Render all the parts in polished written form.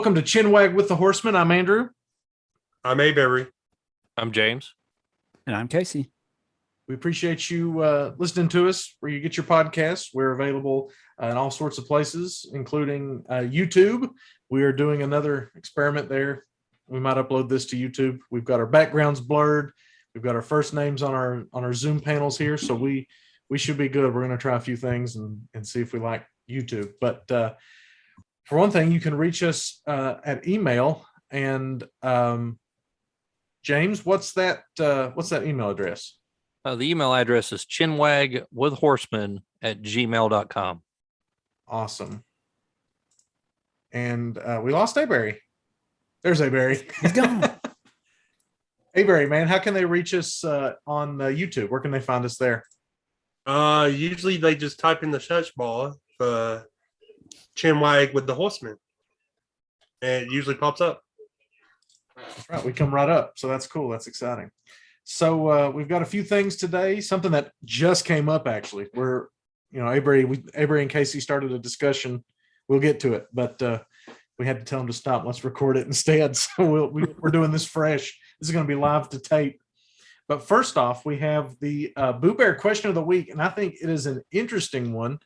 Welcome to Chinwag with the Horsemen. I'm Andrew. I'm Avery. I'm James. And I'm Casey. We appreciate you listening to us where you get your podcasts. We're available in all sorts of places, including YouTube. We are doing another experiment there. We might upload this to YouTube. We've got our backgrounds blurred. We've got our first names on our Zoom panels here, so we should be good. We're going to try a few things and see if we like YouTube. But for one thing, you can reach us at email. And James, what's that email address? The email address is chinwagwithhorsemen@gmail.com. Awesome. And we lost Avery. There's Avery. He's gone. Avery, man, how can they reach us on YouTube? Where can they find us there? Usually they just type in the search bar for Chinwag with the Horsemen, and it usually pops up. That's right. We come right up. So that's cool. That's exciting. So we've got a few things today, something that just came up, actually. Avery and Casey started a discussion. We'll get to it, but we had to tell them to stop. Let's record it instead. So we're doing this fresh. This is going to be live to tape. But first off, we have the Boo Bear question of the week, and I think it is an interesting one.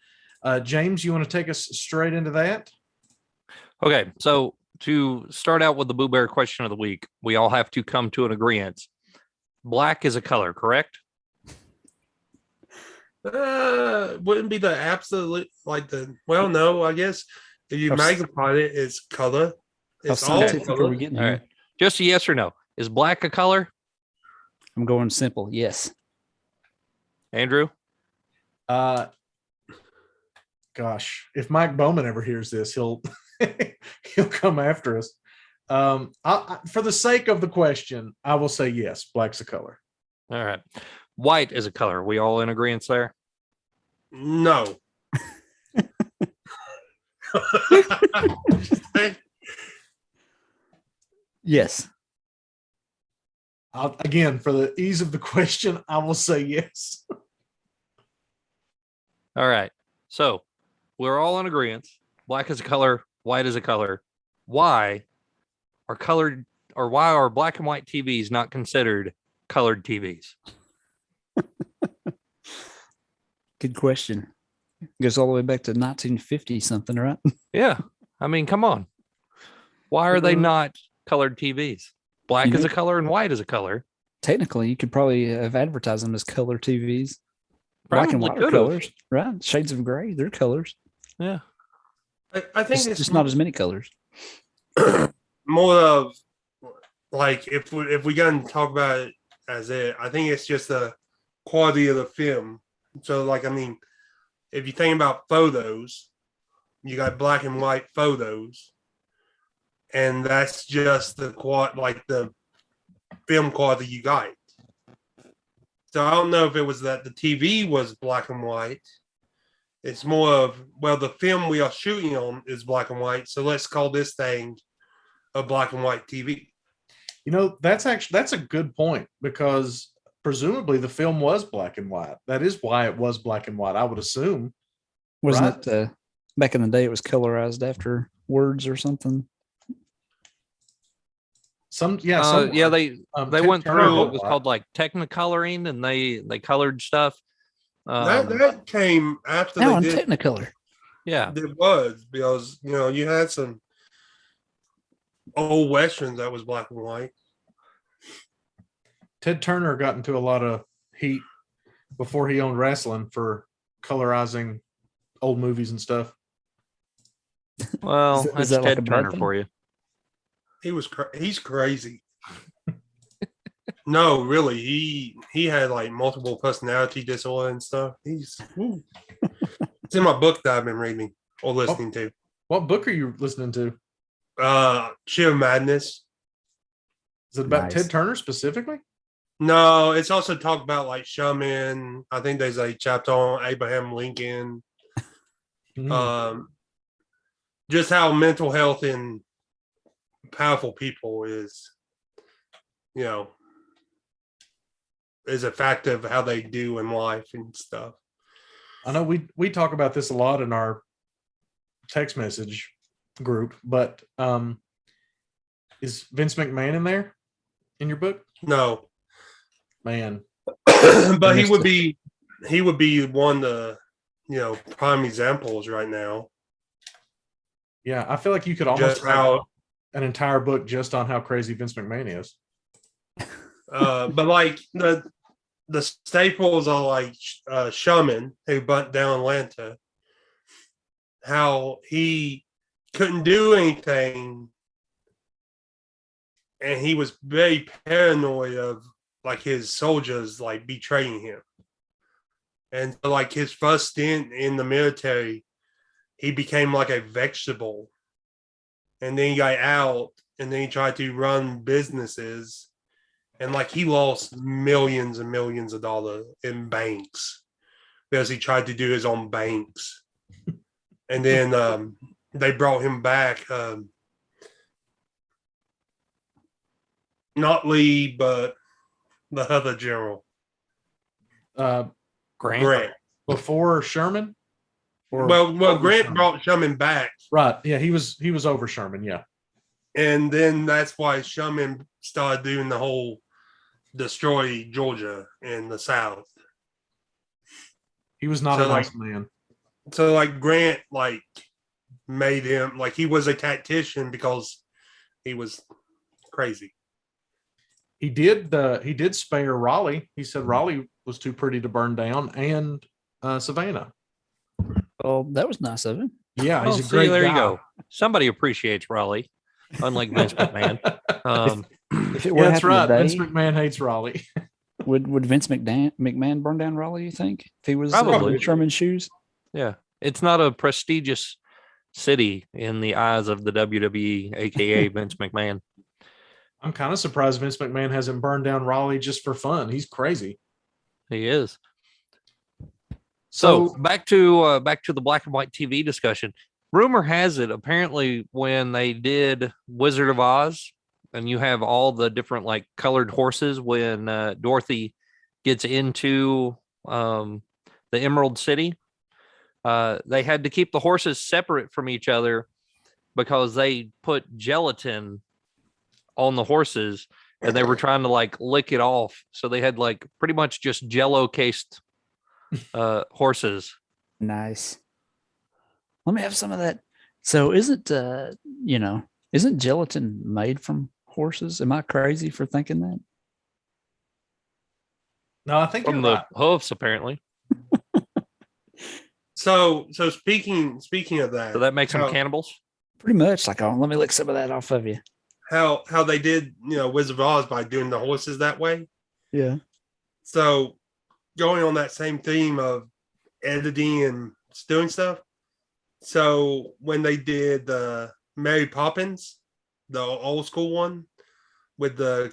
James, you want to take us straight into that? Okay, so to start out with the Boo Bear question of the week, we all have to come to an agreement. Black is a color, correct? Wouldn't be the absolute no, I guess if you magnify it, it's color. It's all color. Are we getting All right. Just a yes or no. Is black a color? I'm going simple. Yes. Andrew? Gosh, if Mike Bowman ever hears this, he'll come after us. For the sake of the question, I will say yes, black's a color. All right. White is a color. We all in agreement there? No. Yes. Again, for the ease of the question, I will say yes. All right. So we're all in agreement. Black is a color. White is a color. Why are black and white TVs not considered colored TVs? Good question. Goes all the way back to 1950 something, right? Yeah. I mean, come on. Why are they not colored TVs? Black is a color and white is a color. Technically, you could probably have advertised them as color TVs. Black and white are could've. colors, right? Shades of gray, they're colors. Yeah. I think it's just not as many colors. More of like if we gonna talk about it as it, I think it's just the quality of the film. So like, I mean, if you think about photos, you got black and white photos, and that's just the the film quality you got. So I don't know if it was that the TV was black and white. It's more of, well, the film we are shooting on is black and white, so let's call this thing a black and white TV. That's a good point, because presumably the film was black and white. That is why it was black and white, I would assume. Wasn't it back in the day it was colorized after words or something? They went through what was called like technicoloring, and they colored stuff. That came after now they on did Technicolor. Yeah, it was, because you had some old westerns that was black and white. Ted Turner got into a lot of heat before he owned wrestling for colorizing old movies and stuff. Well, that's that like Ted a bad Turner thing? for you. He's crazy. No, really, he had like multiple personality disorder and stuff. It's in my book that I've been reading or listening to. What book are you listening to? Sheer Madness. Is it about Nice. Ted Turner specifically? No, it's also talked about like shaman. I think there's a chapter on Abraham Lincoln. Just how mental health in powerful people is a factor of how they do in life and stuff. I know we talk about this a lot in our text message group, but Is Vince McMahon in there in your book? No, Man, but he missed would it. be one of the prime examples right now. yeah, I feel like you could almost Just write how, an entire book just on how crazy Vince McMahon is. but like the staples are like Shaman, who burnt down Atlanta. How he couldn't do anything, and he was very paranoid of like his soldiers like betraying him. And so, like his first stint in the military, he became like a vegetable, and then he got out, and then he tried to run businesses, and like he lost millions and millions of dollars in banks because he tried to do his own banks. And then they brought him back, not Lee, but the other general, Uh, Grant. before Sherman? Or Well, over Grant Sherman? brought Sherman back, Right. Yeah, he was over Sherman. Yeah. and then that's why Sherman started doing the whole destroy Georgia and the South. He was not So, a nice like- man. So like Grant like made him like he was a tactician because he was crazy. He did spare Raleigh. He said Raleigh was too pretty to burn down, and Savannah. Oh, that was nice of him. Yeah, Oh, he's a see, great there guy. you go. Somebody appreciates Raleigh, unlike Vince McMahon. If it Yeah, were that's happening right. Vince today, McMahon hates Raleigh. would Vince McMahon burn down Raleigh? You think if he was Probably. in Sherman's shoes? Yeah, it's not a prestigious city in the eyes of the WWE, aka Vince McMahon. I'm kind of surprised Vince McMahon hasn't burned down Raleigh just for fun. He's crazy. He is. So back to the black and white TV discussion. Rumor has it, apparently, when they did Wizard of Oz, and you have all the different like colored horses when Dorothy gets into the Emerald City, they had to keep the horses separate from each other because they put gelatin on the horses and they were trying to like lick it off. So they had like pretty much just jello cased horses. Nice. Let me have some of that. So isn't isn't gelatin made from horses? Am I crazy for thinking that? No, I think From you're the right. hoofs, apparently. So speaking of that, So that makes them how, cannibals. Pretty much. Like, oh, let me lick some of that off of you. how they did Wizard of Oz by doing the horses that way. Yeah. So going on that same theme of editing and doing stuff. So when they did the Mary Poppins, the old school one with the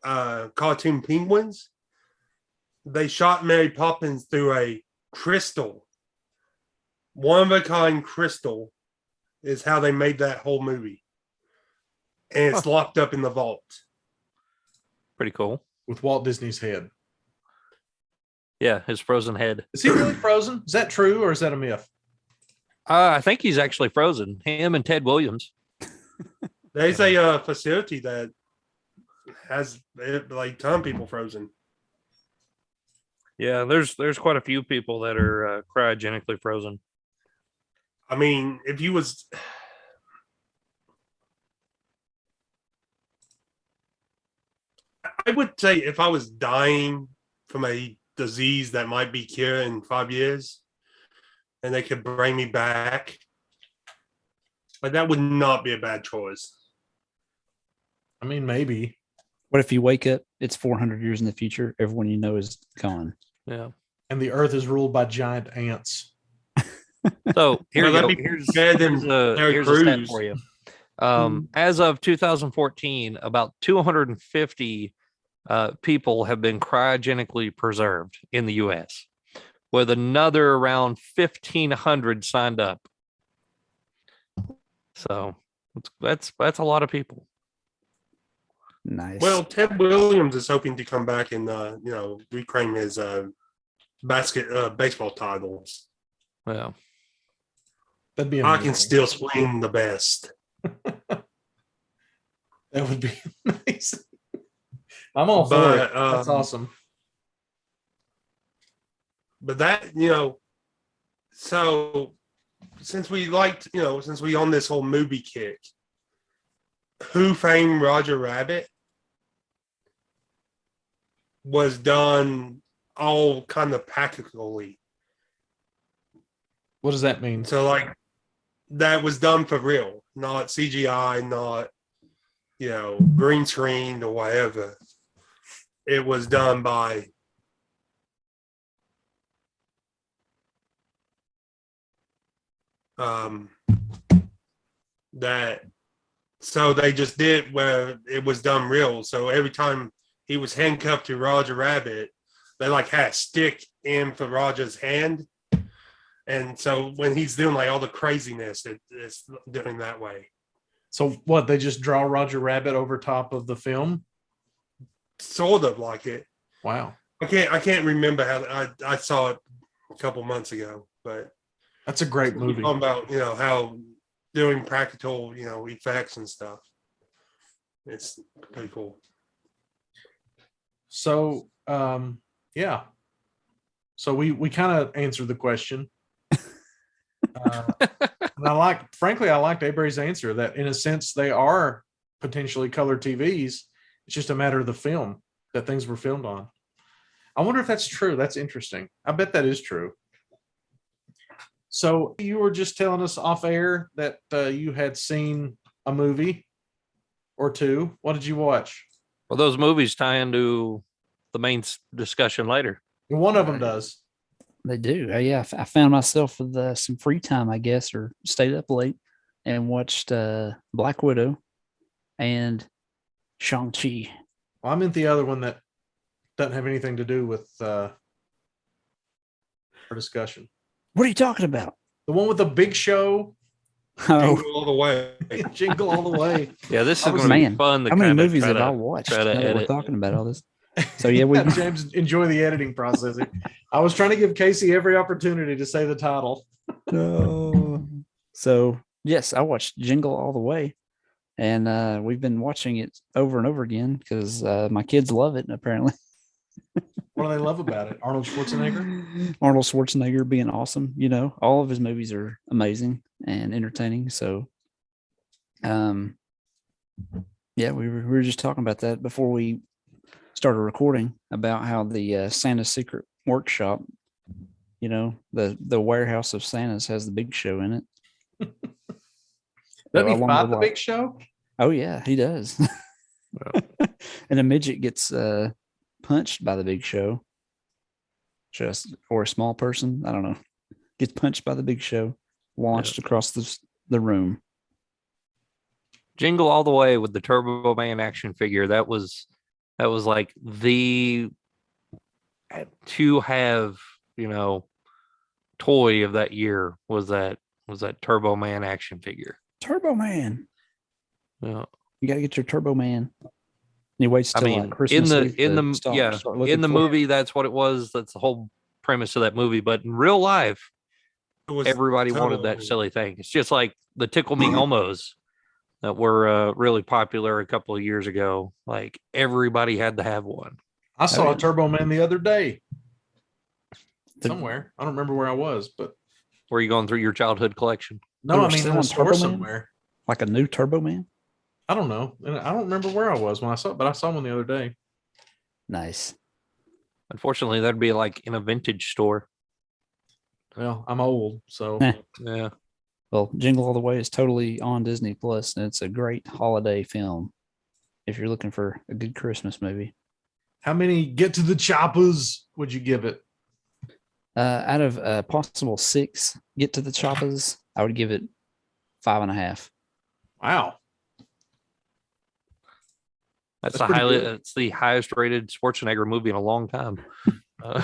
cartoon penguins, they shot Mary Poppins through a crystal. One of a kind crystal is how they made that whole movie. And it's locked up in the vault. Pretty cool. With Walt Disney's head. Yeah, his frozen head. Is he really frozen? Is that true or is that a myth? I think he's actually frozen. Him and Ted Williams. There's a facility that has like ton of people frozen. Yeah, there's quite a few people that are cryogenically frozen. I mean, if you was I would say if I was dying from a disease that might be cured in 5 years and they could bring me back, like that would not be a bad choice. I mean, maybe. What if you wake up, it's 400 years in the future, everyone you know is gone? Yeah. And the earth is ruled by giant ants. So here Well, you go. that'd be Here's better than here's a stat Cruz. for you. As of 2014, about 250 people have been cryogenically preserved in the U.S., with another around 1,500 signed up. So that's a lot of people. Nice. Well, Ted Williams is hoping to come back and reclaim his baseball titles. Yeah. That'd be I amazing. can still swing the best. That would be nice. I'm all for it. But That's awesome. but that, you know, so since we liked, you know, since we on this whole movie kick, Who Framed Roger Rabbit was done all kind of practically. What does that mean? So like that was done for real, not CGI, not, you know, green screen or whatever. It was done by that. So they just did where it was done real. So every time he was handcuffed to Roger Rabbit, they like had a stick in for Roger's hand. And so when he's doing like all the craziness, it's doing that way. So what? They just draw Roger Rabbit over top of the film? Sort of like it. Wow, I can't remember how I saw it a couple months ago, but that's a great movie. talking about, you know, how doing practical, you know, effects and stuff. It's pretty cool. So yeah. So we kind of answered the question. And I liked Avery's answer that in a sense they are potentially color TVs. It's just a matter of the film that things were filmed on. I wonder if that's true. That's interesting. I bet that is true. So you were just telling us off air that you had seen a movie or two. What did you watch? Well, those movies tie into the main discussion later. One of them does. They do. Yeah, I found myself with some free time, I guess, or stayed up late and watched Black Widow and Shang-Chi. Well, I meant the other one that doesn't have anything to do with our discussion. What are you talking about? The one with the big show. Oh, Jingle all the way. Jingle all the way. Yeah, this is going to man, be fun. how many movies have I watched? try to Now that we're edit. talking about all this. So yeah, we James, enjoy the editing process. I was trying to give Casey every opportunity to say the title. So yes, I watched Jingle All the Way, and we've been watching it over and over again because my kids love it. Apparently, What do they love about it? Arnold Schwarzenegger. Arnold Schwarzenegger being awesome. You know, all of his movies are amazing and entertaining. So, yeah, we were just talking about that before we started recording about how the Santa's Secret Workshop, you know, the warehouse of Santa's has the Big Show in it. Doesn't he Along fight with the like- Big Show? Oh yeah, he does. And a midget gets punched by the Big Show. Or a small person, I don't know, gets punched by the Big Show, launched across the room. Jingle All the Way with the Turbo Man action figure. That was like the to have, you know, toy of that year was that Turbo Man action figure. Turbo Man. Yeah. You gotta get your Turbo Man. And he waits I till mean, like Christmas Eve in to the start yeah, looking in the for it. movie, that's what it was. That's the whole premise of that movie. But in real life, It was everybody wanted that totally- silly thing. It's just like the Tickle Me Elmos that were really popular a couple of years ago. Like everybody had to have one. I saw yeah. a Turbo Man the other day The- somewhere. I don't remember where I was, but Were you going through your childhood collection? no, They I were mean in selling a store Turbo Man? somewhere. Like a new Turbo Man. I don't know. And I don't remember where I was when I saw it, but I saw one the other day. Nice. Unfortunately, that'd be like in a vintage store. Well, I'm old, so Eh. Yeah. Well, Jingle All the Way is totally on Disney Plus, and it's a great holiday film if you're looking for a good Christmas movie. how many get to the choppers would you give it? Out of a possible 6 get to the choppers, I would give it 5.5. Wow. That's That's pretty good. it's the highest rated Schwarzenegger movie in a long time. All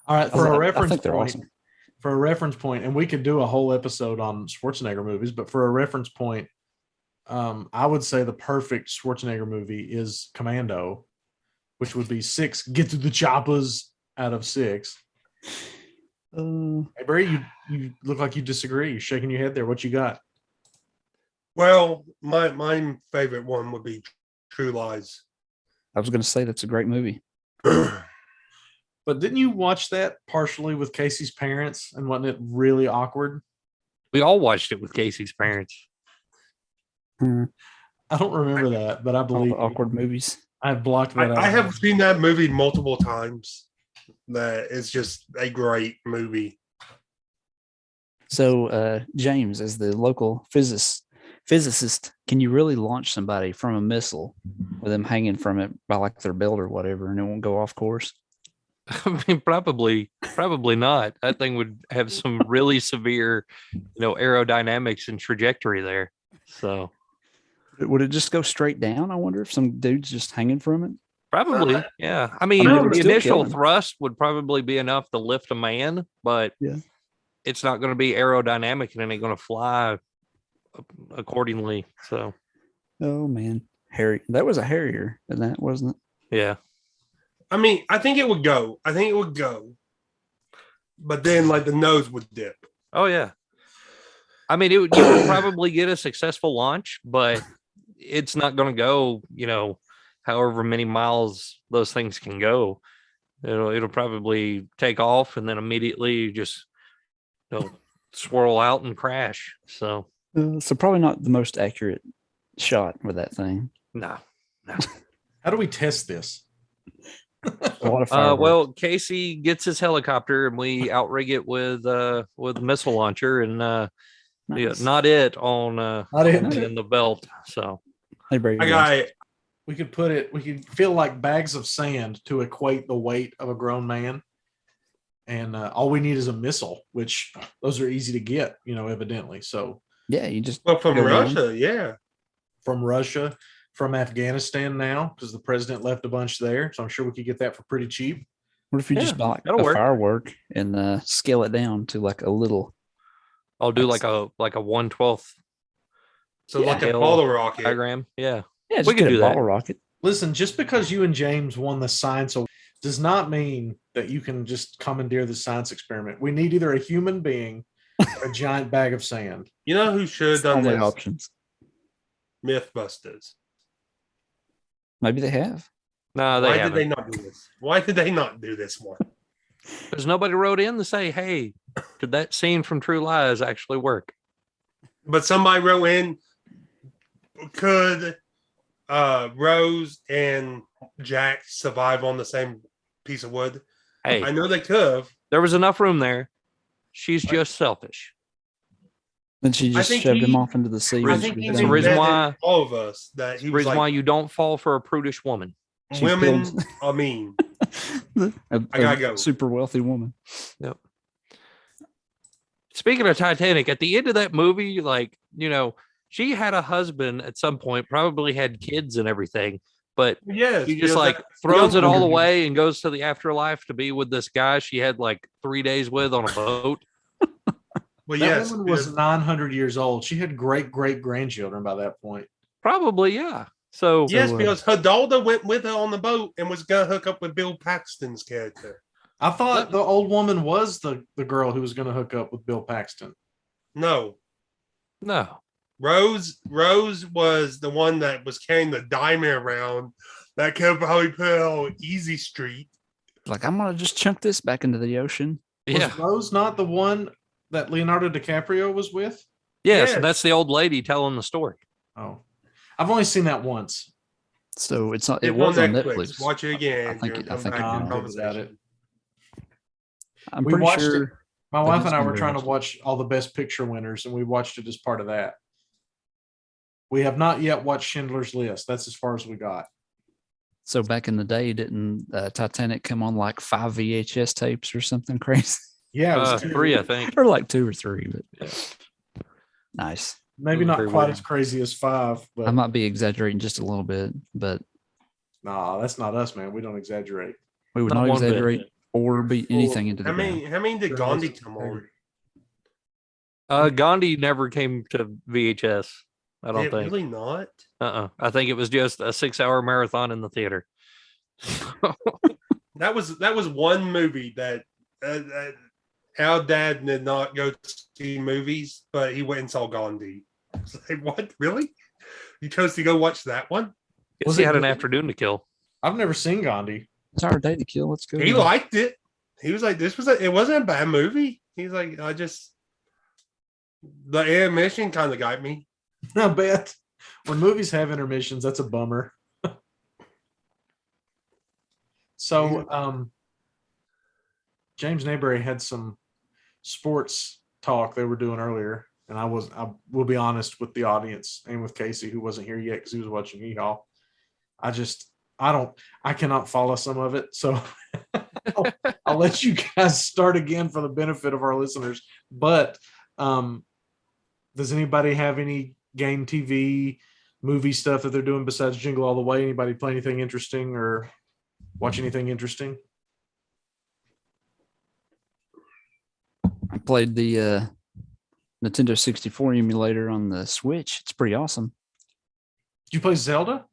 right, for a I reference think they're point, awesome. for a reference point, and we could do a whole episode on Schwarzenegger movies, but for a reference point, I would say the perfect Schwarzenegger movie is Commando, which would be 6 get to the choppers out of 6. Hey, Barry, you look like you disagree. You're shaking your head there. What you got? Well, my favorite one would be True Lies. I was going to say that's a great movie. But didn't you watch that partially with Casey's parents, and wasn't it really awkward? We all watched it with Casey's parents. I don't remember that, but I All believe the awkward movies. I blocked that out. I have seen that movie multiple times. That is just a great movie. So, James, as the local physicist, can you really launch somebody from a missile with them hanging from it by like their belt or whatever, and it won't go off course? I mean, probably not. That thing would have some really severe, aerodynamics and trajectory there. So Would it just go straight down? I wonder if some dude's just hanging from it. probably, yeah. I mean, it would the still initial kill him. thrust would probably be enough to lift a man, but Yeah. it's not going to be aerodynamic and it ain't going to fly accordingly. So, Oh man, Harry, that was a Harrier, and that wasn't it? yeah. I mean, I think it would go. But then like the nose would dip. Oh yeah. I mean, you would probably get a successful launch, but it's not going to go, however many miles those things can go. It'll probably take off and then immediately just swirl out and crash. So So probably not the most accurate shot with that thing. no. How do we test this? A lot of fireworks. Well, Casey gets his helicopter and we outrig it with missile launcher and Nice. not it on Not it. in the belt. So Hey, Brady, I got We could feel like bags of sand to equate the weight of a grown man. And all we need is a missile, which those are easy to get, evidently. So yeah, you just from go down. Russia, yeah. from Russia, from Afghanistan now, because the president left a bunch there. So I'm sure we could get that for pretty cheap. What if you just Yeah, buy like that'll a work. firework and scale it down to like a little? I'll do That's- like a 1/12 So like a Yeah. bottle rocket. diagram. Yeah. Yeah, just We can get a do that. bottle rocket. Listen, just because you and James won the science award does not mean that you can just commandeer the science experiment. We need either a human being or a giant bag of sand. You know who should have done Only this? options. Mythbusters. Maybe they have. No, Why they did haven't. they not do this? Why did they not do this one? Because nobody wrote in to say, hey, could that scene from True Lies actually work? But somebody wrote in, could Rose and Jack survive on the same piece of wood? Hey, I know they could have. there was enough room there. She's just selfish. Then she I just think shoved him he- off into the sea. I and think she he was the knew done. reason better why- than all of us that he was Reason like, why you don't fall for a prudish woman. She women killed- are mean. a I gotta go. super wealthy woman. Yep. Speaking of Titanic, at the end of that movie, she had a husband at some point, probably had kids and everything, but Yes, she just because like that- throws it all younger- away and goes to the afterlife to be with this guy she had like 3 days with on a boat. Well, That yes, woman was because- 900 years old. She had great grandchildren by that point. Probably, yeah. So yes, So, because her daughter went with her on the boat and was gonna hook up with Bill Paxton's character. I thought the old woman was the girl who was going to hook up with Bill Paxton. No, no. Rose was the one that was carrying the diamond around that could probably put her on Easy Street. Like, I'm gonna just chunk this back into the ocean. Yeah. Was Rose not the one that Leonardo DiCaprio was with? Yes, Yes. and that's the old lady telling the story. Oh, I've only seen that once. So it's not. It's It was on Netflix. Netflix. Watch it again. I think and it- I come think back it to I'm the good without conversation. I'm We pretty watched sure. it. My That wife is and I were gonna be trying to interesting. watch all the best picture winners, and we watched it as part of that. We have not yet watched Schindler's List. That's as far as we got. So back in the day, didn't Titanic come on like 5 VHS tapes or something crazy, Yeah, it was 3, I think. or like 2 or 3? But Yeah. nice. maybe not Very quite weird. as crazy as 5, but I might be exaggerating just a little bit, but nah, that's not us, man. We don't exaggerate. we would Not not one bit. exaggerate or beat anything into the How ground. many did Gandhi come on? Gandhi never came to VHS. I don't Did it think. really not. I think it was just a 6-hour marathon in the theater. That was one movie that our dad did not go to see movies, but he went and saw Gandhi. It's like, what? Really? You chose to go watch that one? Was he it had an good? afternoon to kill. I've never seen Gandhi. It's our day to kill. Let's go. He liked it. He was like, it wasn't a bad movie. He's like, the animation kind of got me. I bet when movies have intermissions, that's a bummer. So, James Nayberry had some sports talk they were doing earlier, and I will be honest with the audience and with Casey, who wasn't here yet because he was watching Yeehaw. I cannot follow some of it, so I'll let you guys start again for the benefit of our listeners. But does anybody have any game TV movie stuff that they're doing besides Jingle All the Way? Anybody play anything interesting or watch anything interesting? I played the Nintendo 64 emulator on the Switch. It's pretty awesome. Did you play Zelda?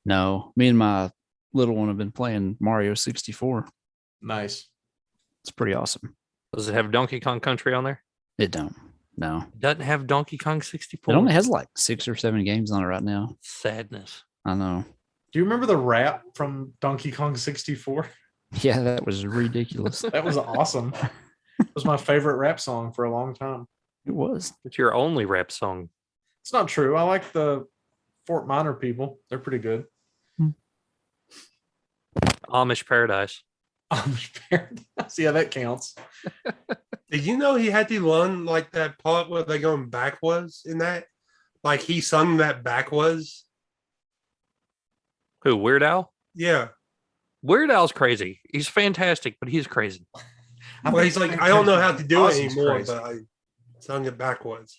No, me and my little one have been playing Mario 64. Nice. It's pretty awesome. Does it have Donkey Kong Country on there? It don't. No. It doesn't have Donkey Kong 64. It only has like 6 or 7 games on it right now. Sadness. I know. Do you remember the rap from Donkey Kong 64? Yeah, that was ridiculous. That was awesome. It was my favorite rap song for a long time. It was. It's your only rap song. It's not true. I like the Fort Minor people. They're pretty good. Amish Paradise. Yeah, that counts. Did you know he had to learn like that part where they're going backwards in that? Like he sung that backwards. Who, Weird Al? Yeah. Weird Al's crazy. He's fantastic, but he's crazy. Well, he's like, I don't know how to do it Austin's anymore, crazy. but I sung it backwards.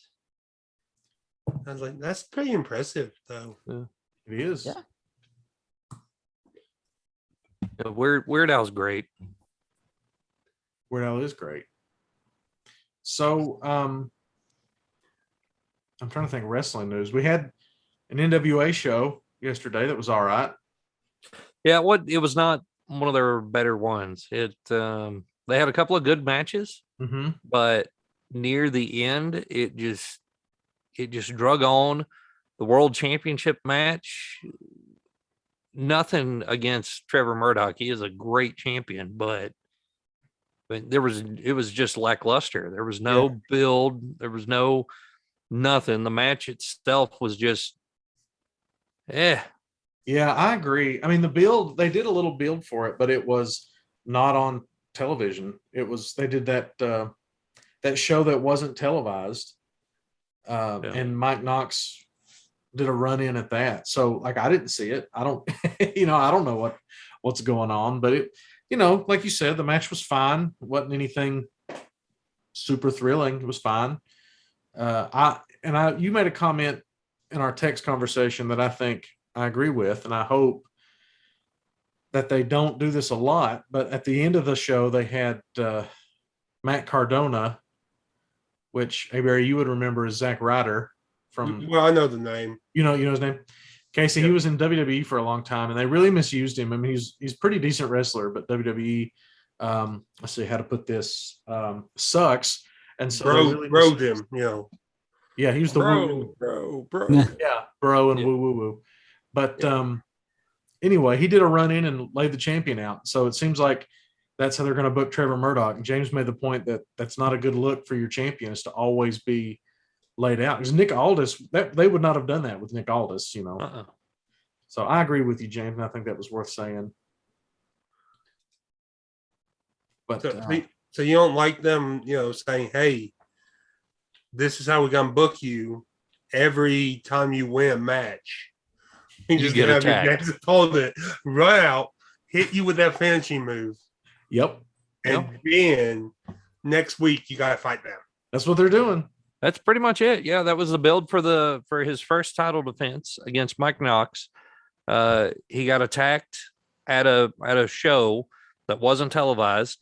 I was like, that's pretty impressive, though. It is. Yeah. Weird Al's great. Weird Al is great. So, I'm trying to think wrestling news. We had an NWA show yesterday that was all right. Yeah, it was not one of their better ones. They had a couple of good matches, Mm-hmm. but near the end, it just drug on. The World Championship match, nothing against Trevor Murdoch. He is a great champion, but it was just lackluster. There was no build. There was no nothing. The match itself was just, Yeah, I agree. I mean, they did a little build for it, but it was not on television. They did that show that wasn't televised. And Mike Knox did a run in at that. So like, I didn't see it. I don't, I don't know what's going on, but it, like you said, the match was fine. It wasn't anything super thrilling. It was fine. You made a comment in our text conversation that I think I agree with, and I hope that they don't do this a lot, but at the end of the show, they had Matt Cardona, which, hey, Barry, you would remember as Zack Ryder from. Well, I know the name. You know his name? Casey, he was in WWE for a long time, and they really misused him. I mean, he's a pretty decent wrestler, but WWE, let's see how to put this, sucks. And so Rode him, Yeah, he was the bro. Yeah, bro and woo woo woo. But anyway, he did a run in and laid the champion out. So it seems like that's how they're going to book Trevor Murdoch. And James made the point that that's not a good look for your champion, is to always be laid out. Because Nick Aldis, they would not have done that with Nick Aldis, So I agree with you, James, and I think that was worth saying. But so you don't like them, saying, "Hey, this is how we're gonna book you every time you win a match." You just get have your attacked. guys hold it, run out, hit you with that finishing move. Yep. And then next week you gotta fight them. That's what they're doing. That's pretty much it. Yeah, that was the build for his first title defense against Mike Knox. He got attacked at a show that wasn't televised,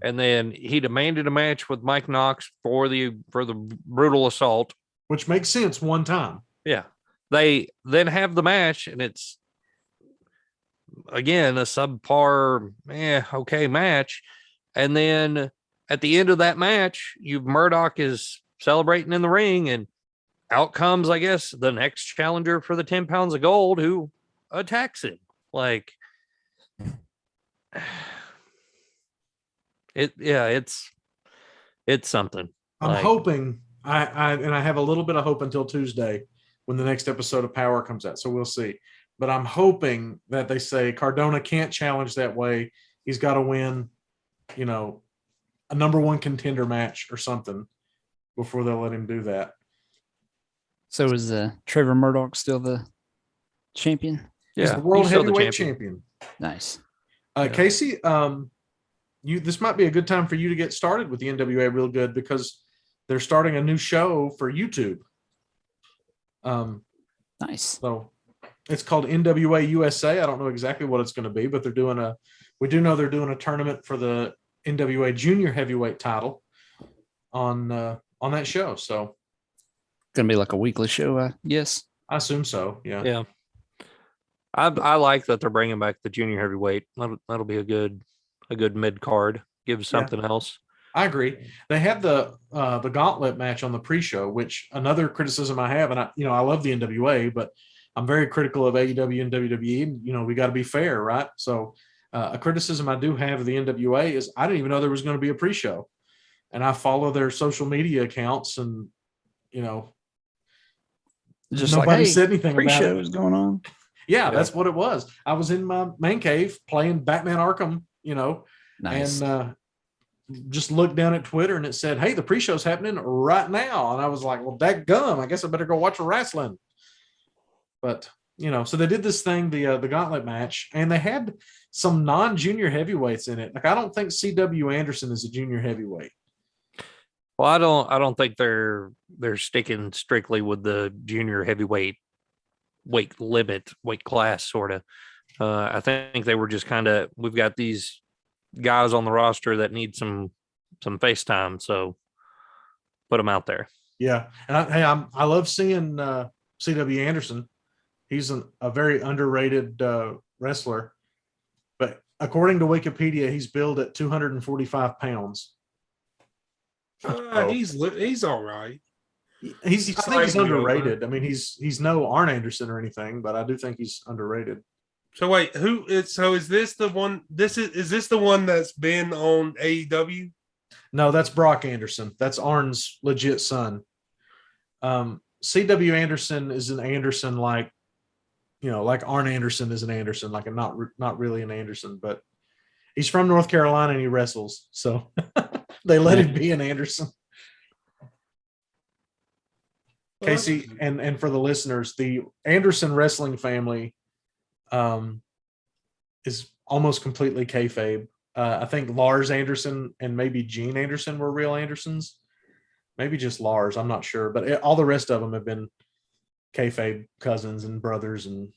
and then he demanded a match with Mike Knox for the brutal assault, which makes sense one time. Yeah, they then have the match, and it's again a subpar, okay match, and then at the end of that match, Murdoch is celebrating in the ring, and out comes, I guess, the next challenger for the 10 pounds of gold who attacks him. Like it's something. I'm Like, hoping I have a little bit of hope until Tuesday when the next episode of Power comes out. So we'll see. But I'm hoping that they say Cardona can't challenge that way. He's got to win, you know, a number one contender match or something before they'll let him do that. So is Trevor Murdoch still the champion? He's yeah, the world he's still the heavyweight champion. Nice. Yeah. Casey, this might be a good time for you to get started with the NWA real good because they're starting a new show for YouTube. Nice. So it's called NWA USA. I don't know exactly what it's going to be, but we do know they're doing a tournament for the NWA junior heavyweight title on that show. So Gonna be like a weekly show, I guess. I assume so. Yeah. Yeah. I like that they're bringing back the junior heavyweight. That'll be a good mid card. Give something else. I agree. They had the gauntlet match on the pre-show, which another criticism I have, and I love the NWA, but I'm very critical of AEW and WWE. And, we got to be fair, right? So a criticism I do have of the NWA is I didn't even know there was going to be a pre-show, and I follow their social media accounts, and Just nobody like, hey, said anything about pre-show it. is going on. Yeah, that's what it was. I was in my man cave playing Batman Arkham, Nice. and just looked down at Twitter and it said, "Hey, the pre-show's happening right now." And I was like, "Well, dadgum, I guess I better go watch the wrestling." But so they did this thing, the gauntlet match, and they had some non-junior heavyweights in it. Like I don't think C.W. Anderson is a junior heavyweight. Well, I don't think they're sticking strictly with the junior heavyweight weight class sort of. I think they were just we've got these guys on the roster that need some FaceTime, so put them out there. Yeah, and I love seeing C.W. Anderson. He's a very underrated wrestler, but according to Wikipedia, he's billed at 245 pounds. He's all right. I think he's slightly underrated. I mean, he's no Arn Anderson or anything, but I do think he's underrated. So wait, is this the one? Is this the one that's been on AEW? No, that's Brock Anderson. That's Arn's legit son. C.W. Anderson is an Anderson like Arn Anderson is an Anderson, like a not really an Anderson, but he's from North Carolina and he wrestles, so they let him be an Anderson. Casey, and for the listeners, the Anderson wrestling family is almost completely kayfabe. I think Lars Anderson and maybe Gene Anderson were real Andersons. Maybe just Lars, I'm not sure. But all the rest of them have been kayfabe cousins and brothers and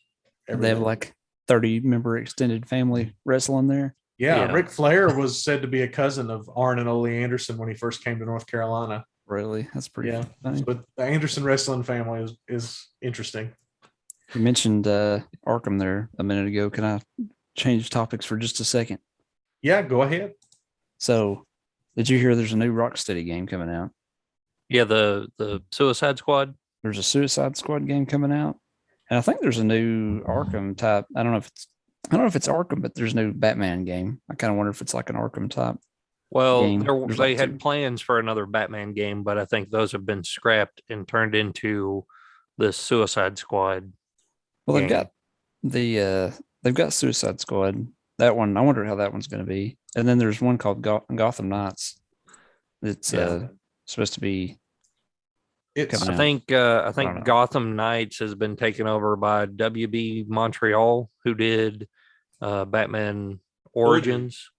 everything. They have like 30-member extended family wrestling there. Yeah, Ric Flair was said to be a cousin of Arn and Ole Anderson when he first came to North Carolina. Really? That's pretty funny. But the Anderson wrestling family is interesting. You mentioned Arkham there a minute ago. Can I change topics for just a second? Yeah, go ahead. So, did you hear there's a new Rocksteady game coming out? Yeah, the Suicide Squad. There's a Suicide Squad game coming out, and I think there's a new Arkham type. I don't know if it's Arkham, but there's a new Batman game. I kind of wonder if it's like an Arkham type. Well, There's they like had two. plans for another Batman game, but I think those have been scrapped and turned into the Suicide Squad. Well, they've game. got Suicide Squad. That one, I wonder how that one's going to be. And then there's one called Gotham Knights. It's supposed to be. I think Gotham Knights has been taken over by WB Montreal, who did Batman Origins.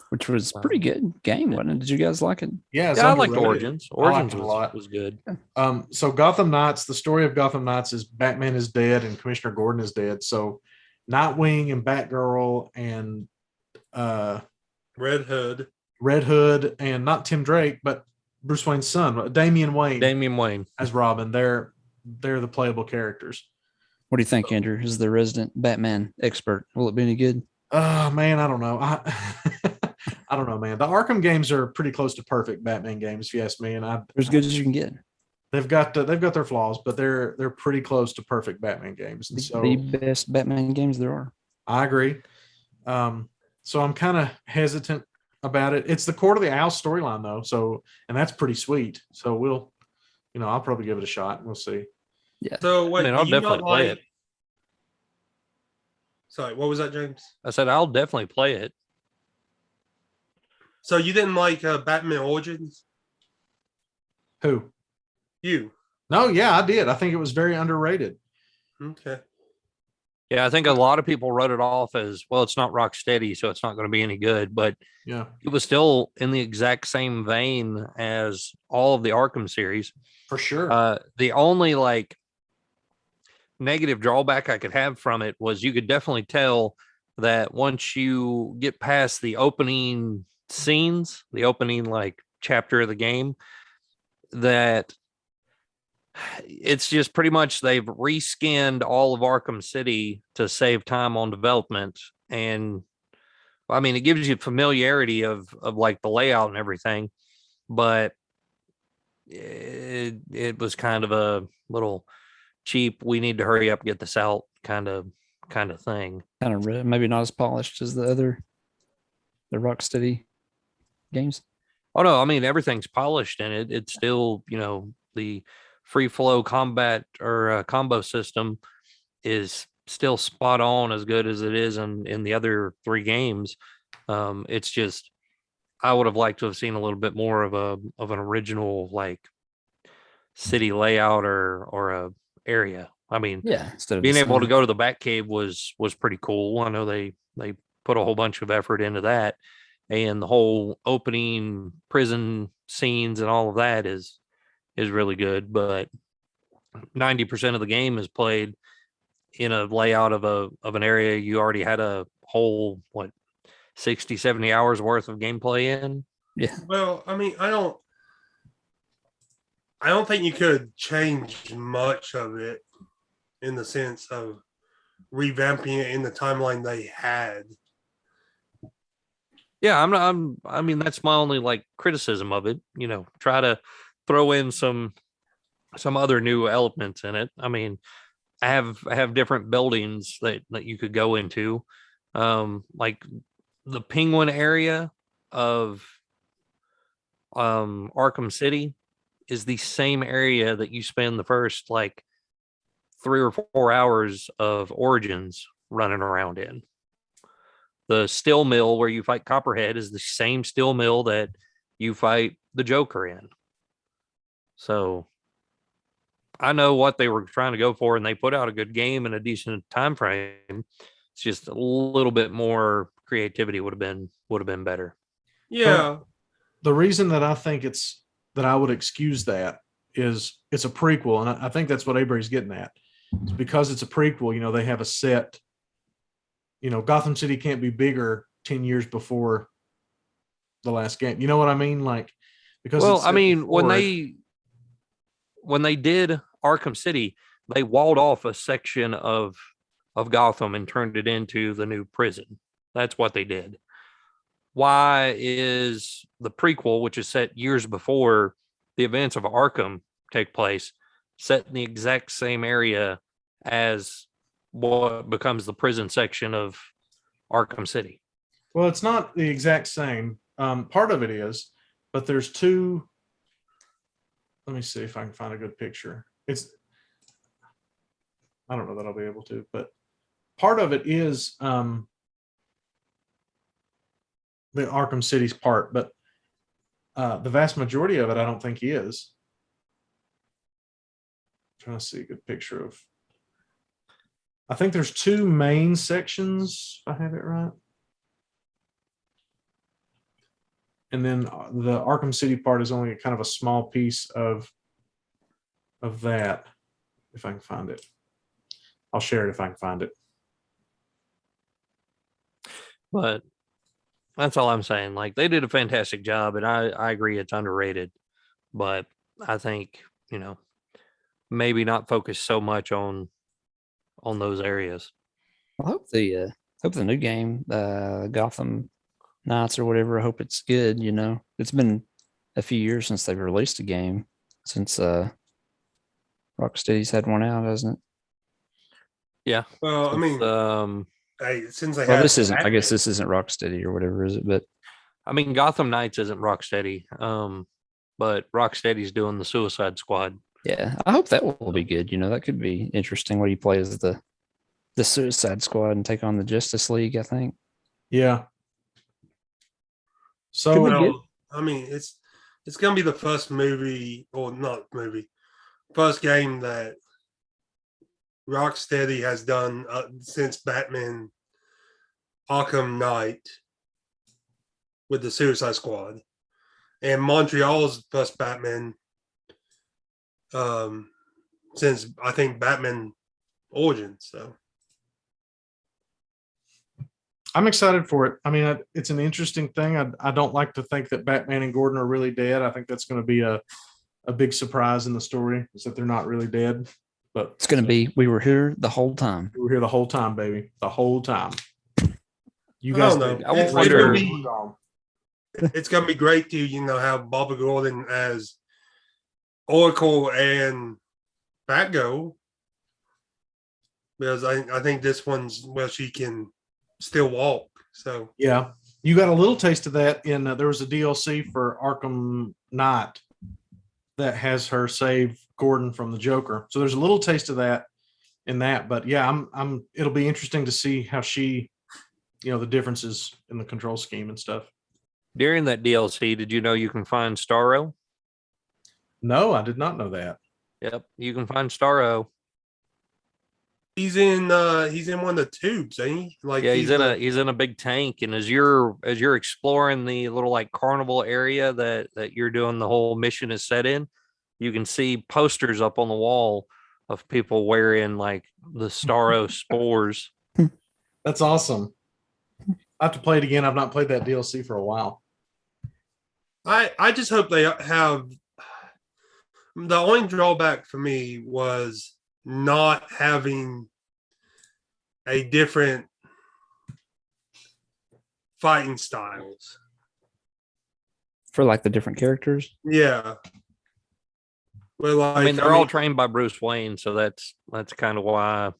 Which was a pretty good game, wasn't it? Did you guys like it? Yeah, I liked underrated. Origins. Origins was good. So Gotham Knights, the story of Gotham Knights is Batman is dead and Commissioner Gordon is dead. So Nightwing and Batgirl and Red Hood and not Tim Drake, but Bruce Wayne's son, Damian Wayne as Robin. They're the playable characters. What do you think, Andrew? As the resident Batman expert, will it be any good? Oh man, I don't know. I don't know, man. The Arkham games are pretty close to perfect Batman games, if you ask me. And They're as good as you can get. they've got their flaws, but they're pretty close to perfect Batman games. And so The best Batman games there are. I agree. So I'm kind of hesitant about it. It's the Court of the Owl storyline though, so and that's pretty sweet. So we'll, I'll probably give it a shot. We'll see. Yeah. So wait, I mean, I'll do you definitely not play like- it. Sorry, what was that, James? I said I'll definitely play it. So you didn't like Batman Origins? Who? You? No, yeah, I did. I think it was very underrated. Okay. Yeah, I think a lot of people wrote it off as, well, it's not rock steady, so it's not going to be any good. But Yeah, it was still in the exact same vein as all of the Arkham series. for sure. The only like negative drawback I could have from it was you could definitely tell that once you get past the opening scenes, the opening like chapter of the game, that it's just pretty much they've reskinned all of Arkham City to save time on development. And I mean, it gives you familiarity of like the layout and everything, but it was kind of a little cheap. We need to hurry up, get this out kind of thing. Kind of maybe not as polished as the Rocksteady games. Oh no, I mean everything's polished in it. It's still, the free flow combat or combo system is still spot on as good as it is in the other three games. It's just I would have liked to have seen a little bit more of an original like city layout or a area. I mean, Yeah, instead of being the able to same. go to the Batcave was pretty cool. I know they put a whole bunch of effort into that, and the whole opening prison scenes and all of that is really good. But 90% of the game is played in a layout of an area you already had a whole 60, 70 hours worth of gameplay in. Yeah, Well, I mean, I don't think you could change much of it in the sense of revamping it in the timeline they had. Yeah, I mean, that's my only like criticism of it. Try to throw in some other new elements in it. I mean, I have different buildings that you could go into. Like the Penguin area of Arkham City is the same area that you spend the first like 3 or 4 hours of Origins running around in. The steel mill where you fight Copperhead is the same steel mill that you fight the Joker in. So I know what they were trying to go for, and they put out a good game in a decent time frame. It's just a little bit more creativity would have been better. Yeah. The reason that I think that I would excuse that is it's a prequel, and I think that's what Avery's getting at. It's because it's a prequel. They have a set. Gotham City can't be bigger 10 years before the last game. You know what I mean? Like, because Well, it's I set mean, when before they did Arkham City, they walled off a section of Gotham and turned it into the new prison. That's what they did. Why is the prequel, which is set years before the events of Arkham take place, set in the exact same area as what becomes the prison section of Arkham City? Well, it's not the exact same. Part of it is, but there's two. Let me see if I can find a good picture. I don't know that I'll be able to, but part of it is the Arkham City's part, but the vast majority of it, I don't think is. I'm trying to see a good picture of. I think there's two main sections, if I have it right. And then the Arkham City part is only kind of a small piece of that, if I can find it. I'll share it if I can find it. But that's all I'm saying. Like, they did a fantastic job, and I agree it's underrated. But I think, maybe not focus so much on those areas. I hope the new game, Gotham Knights or whatever. I hope it's good. It's been a few years since they've released a game since Rocksteady's had one out, hasn't it? Well, I mean, um, since they Well, have this isn't. I guess Batman- this isn't Rocksteady or whatever, is it? But I mean, Gotham Knights isn't Rocksteady, but Rocksteady's doing the Suicide Squad. yeah, I hope that will be good. That could be interesting. Where you play as the Suicide Squad and take on the Justice League. I think. Yeah. Could So be good. well, I mean, it's gonna be the first movie or not movie, first game that Rocksteady has done since Batman Arkham Knight with the Suicide Squad, and Montreal's first Batman since I think Batman Origins. So I'm excited for it. I mean, it's an interesting thing. I don't like to think that Batman and Gordon are really dead. I think that's going to be a big surprise in the story, is that they're not really dead. But It's going to be. We were here the whole time. we were here the whole time, baby. The whole time. You I guys don't know. think- I It's wonder- gonna be- it's gonna be great to have Barbara Gordon as Oracle and Batgirl, because I think this one's where she can still walk. So Yeah, you got a little taste of that in there was a DLC for Arkham Knight that has her save Gordon from the Joker. So there's a little taste of that in that. But yeah, I'm. It'll be interesting to see how she, the differences in the control scheme and stuff. During that DLC, did you know you can find Starro? No, I did not know that. Yep, you can find Starro. he's in one of the tubes, ain't he? Like Yeah, he's in a big tank, and as you're exploring the little like carnival area that you're doing the whole mission is set in, you can see posters up on the wall of people wearing like the Starro spores. That's awesome. I have to play it again. I've not played that DLC for a while. I just hope they have. The only drawback for me was not having a different fighting styles. For like the different characters. Yeah. Well, like, I mean, they're all trained by Bruce Wayne, so that's kind of why.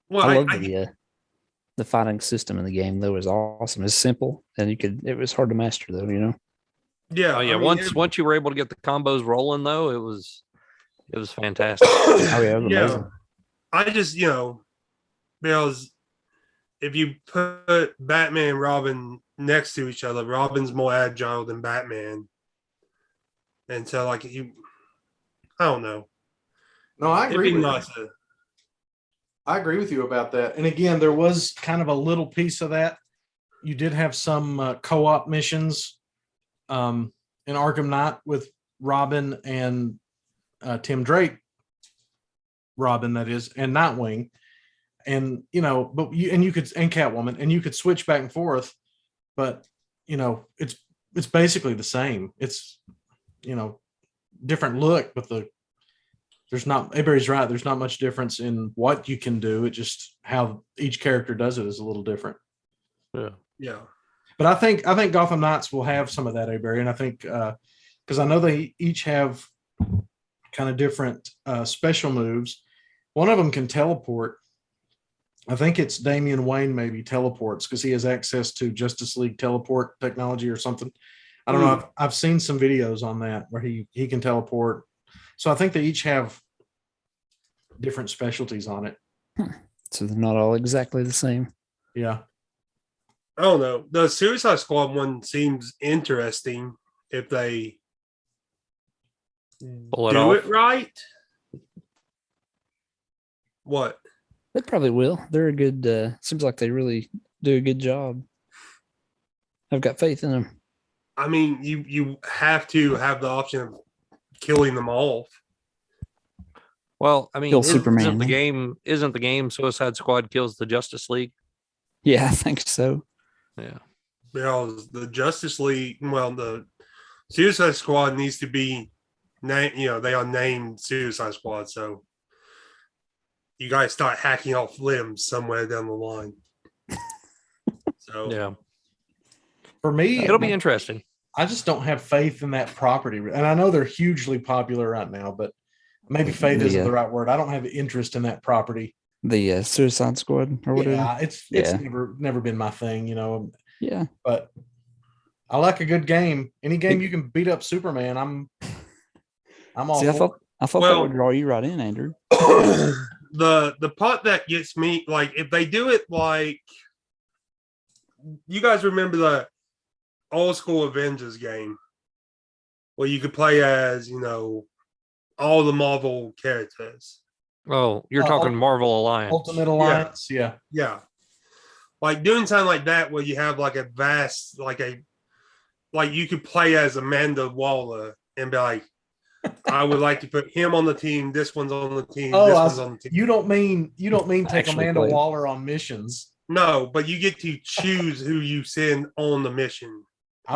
Well, I love the fighting system in the game though. Is awesome. It's simple, and it was hard to master though. yeah. Oh yeah, I mean, once you were able to get the combos rolling though, it was fantastic. Oh yeah, it was yeah. amazing. I just because if you put Batman and Robin next to each other, Robin's more agile than Batman, and so I don't know. No, I It'd agree be with nice you. to. I agree with you about that. And again, there was kind of a little piece of that. You did have some co-op missions in Arkham Knight with Robin and Tim Drake. Robin, that is, and Nightwing, and you could, and Catwoman, and you could switch back and forth, but it's basically the same. It's different look, but there's not. Avery's right. There's not much difference in what you can do. It just how each character does it is a little different. Yeah. But I think Gotham Knights will have some of that, Avery, and I think because I know they each have kind of different special moves. One of them can teleport. I think it's Damian Wayne maybe teleports because he has access to Justice League teleport technology or something. I don't know. I've seen some videos on that where he can teleport. So I think they each have different specialties on it. So they're not all exactly the same. Yeah. I don't know. The Suicide Squad one seems interesting if they Pull it do off. it right. What? They probably will. They're a good. Seems like they really do a good job. I've got faith in them. I mean, you have to have the option of killing them off. Well, I mean, Kill isn't Superman, the then. game Suicide Squad kills the Justice League? Yeah, I think so. Yeah. Because the Justice League, the Suicide Squad needs to be named. They are named Suicide Squad, so you guys start hacking off limbs somewhere down the line. So Yeah. For me, It'll be interesting. I just don't have faith in that property. And I know they're hugely popular right now, but maybe faith The, isn't the right word. I don't have interest in that property. The Suicide Squad or whatever. Yeah, it's Yeah. never been my thing, Yeah. But I like a good game. Any game you can beat up Superman, I'm all See, for. I thought that would draw you right in, Andrew. The part that gets me, like, if they do it like, you guys remember the old school Avengers game where you could play as, all the Marvel characters. Oh, you're talking Marvel Alliance. Ultimate Alliance, yeah. Yeah. Like doing something like that where you have like a vast, like you could play as Amanda Waller and be like, I would like to put him on the team. This one's on the team. This one's on the team. You don't mean take Actually Amanda played. Waller on missions. No, but you get to choose who you send on the mission.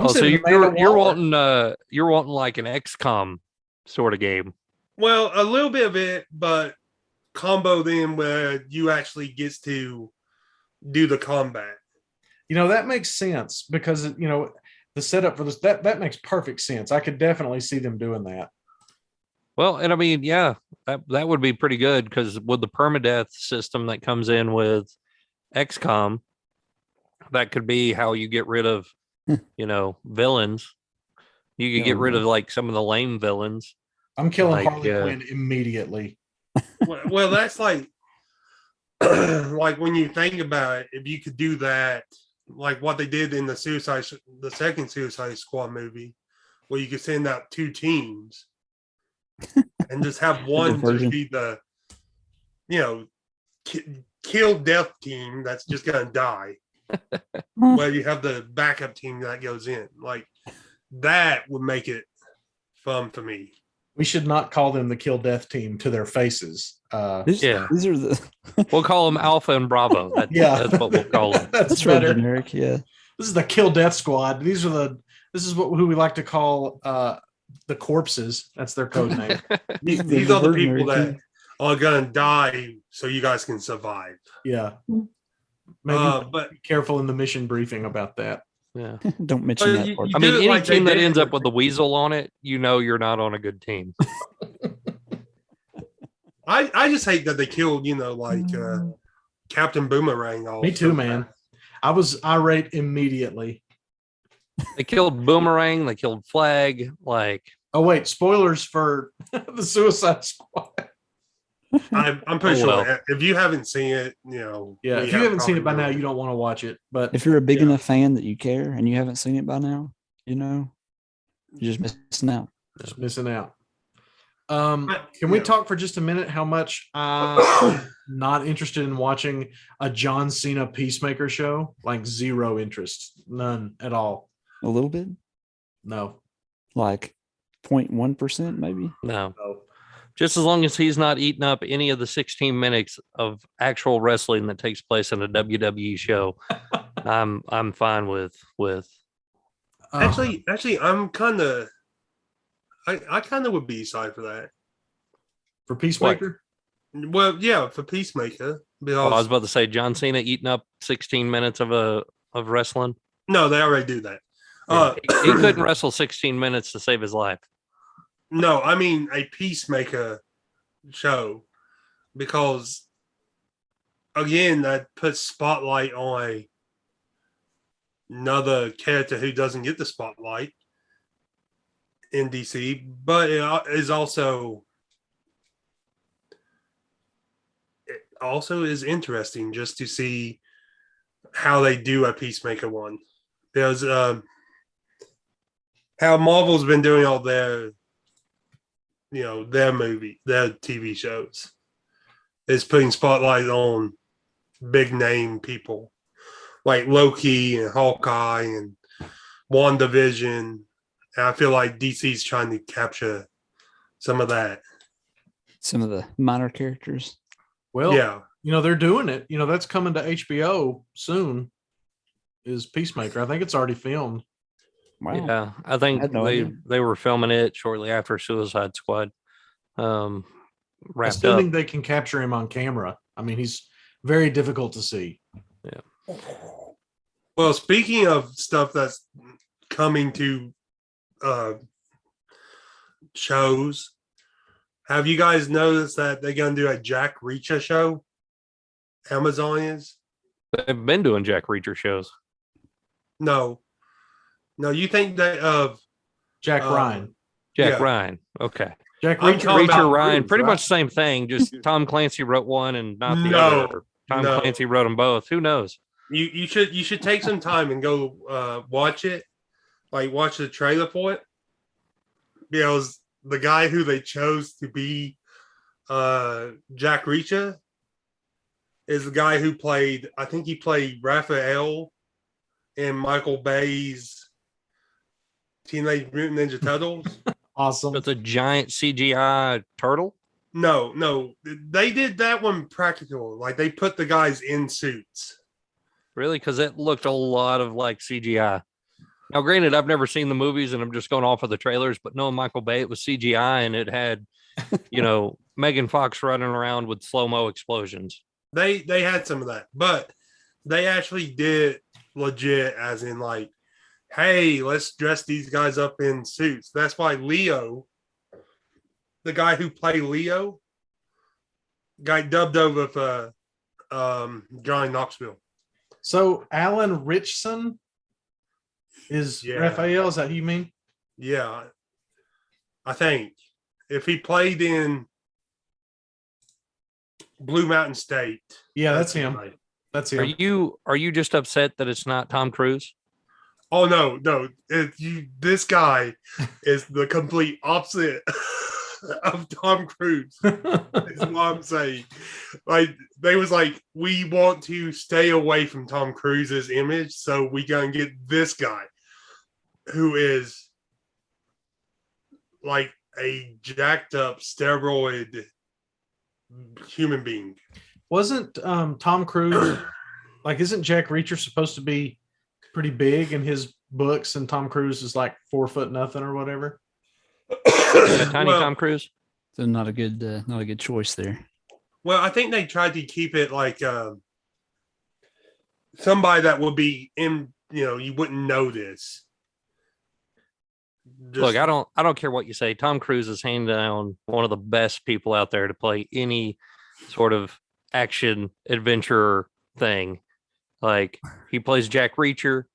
So you're wanting like an XCOM sort of game. Well, a little bit of it, but combo them where you actually gets to do the combat. That makes sense because the setup for this that makes perfect sense. I could definitely see them doing that. Well, and I mean, yeah, that would be pretty good because with the permadeath system that comes in with XCOM, that could be how you get rid of, villains. You could get rid of like some of the lame villains. I'm killing Harley Quinn immediately. Well, that's like like when you think about it, if you could do that, like what they did in the second Suicide Squad movie, where you could send out 2 teams and just have one just be the, kill death team that's just gonna die. Well, you have the backup team that goes in. Like that would make it fun for me. We should not call them the kill death team to their faces. These are the. We'll call them Alpha and Bravo. That's what we'll call them. That's better. Generic, yeah. This is the kill death squad. This is who we like to call the corpses. That's their code name. These are the people that are gonna die so you guys can survive. Yeah. Maybe but be careful in the mission briefing about that. Yeah. Don't mention that part. I mean, any team that ends up with the weasel on it, you're not on a good team. I just hate that they killed, Captain Boomerang. Me too, man. I was irate immediately. They killed Boomerang. They killed Flag. Oh wait, spoilers for the Suicide Squad. I'm pretty sure if you haven't seen it, yeah, if you haven't seen it by now, you don't want to watch it. But if you're a big enough fan that you care and you haven't seen it by now, you're just missing out. Just missing out. Can we talk for just a minute how much I'm not interested in watching a John Cena Peacemaker show? Like zero interest, none at all. A little bit? No. Like 0.1% maybe? No. Just as long as he's not eating up any of the 16 minutes of actual wrestling that takes place in a WWE show, I'm fine with. Actually, I'm kind of. I kind of would be excited for that. For Peacemaker? What? Well, yeah, for Peacemaker. Because I was about to say John Cena eating up 16 minutes of wrestling. No, they already do that. Yeah, he couldn't wrestle 16 minutes to save his life. No, I mean a Peacemaker show, because again, that puts spotlight on another character who doesn't get the spotlight in DC, but it also is interesting just to see how they do a Peacemaker one. There's how Marvel's been doing all their their TV shows is putting spotlight on big name people like Loki and Hawkeye and WandaVision. And I feel like DC's trying to capture some of that. Some of the minor characters. Well, yeah. They're doing it. That's coming to HBO soon, is Peacemaker. I think it's already filmed. Wow. Yeah, I think they were filming it shortly after Suicide Squad wrapped Assuming up. They can capture him on camera. I mean, he's very difficult to see. Yeah. Well, speaking of stuff that's coming to shows, Have you guys noticed that they're gonna do a Jack Reacher show? Amazon is. They've been doing Jack Reacher shows. No, you think that of Jack Ryan. Jack Yeah. Ryan. Okay. Jack I'm Reacher. talking Reacher about Ryan, Cruise, pretty right? much the same thing. Just Tom Clancy wrote one and not the No, other. Tom no. Clancy wrote them both. Who knows? You should take some time and go watch it, like watch the trailer for it, because the guy who they chose to be Jack Reacher is the guy who played, I think he played Raphael in Michael Bay's Teenage Mutant Ninja Turtles. Awesome. It's a giant CGI turtle. No, they did that one practical. Like they put the guys in suits. Really? Because it looked a lot of like CGI. Now, granted, I've never seen the movies and I'm just going off of the trailers, but knowing Michael Bay, it was CGI and it had, Megan Fox running around with slow-mo explosions. They had some of that, but they actually did legit, as in like, hey, let's dress these guys up in suits. That's why Leo, the guy who played Leo, got dubbed over for Johnny Knoxville. So Alan Richson is Yeah. Raphael. Is that who you mean? Yeah, I think if he played in Blue Mountain State, Yeah, that's him. right. That's Are him. you just upset that it's not Tom Cruise? Oh no! This guy is the complete opposite of Tom Cruise. Is what I'm saying. Like they was like, we want to stay away from Tom Cruise's image, so we gonna get this guy who is like a jacked up steroid human being. Wasn't Tom Cruise like? Isn't Jack Reacher supposed to be pretty big in his books, and Tom Cruise is like 4 foot nothing or whatever? Tiny Well, Tom Cruise? So not a good choice there. Well, I think they tried to keep it like somebody that would be in, you wouldn't know this. Look, I don't care what you say. Tom Cruise is hands down one of the best people out there to play any sort of action adventure thing. Like he plays Jack Reacher.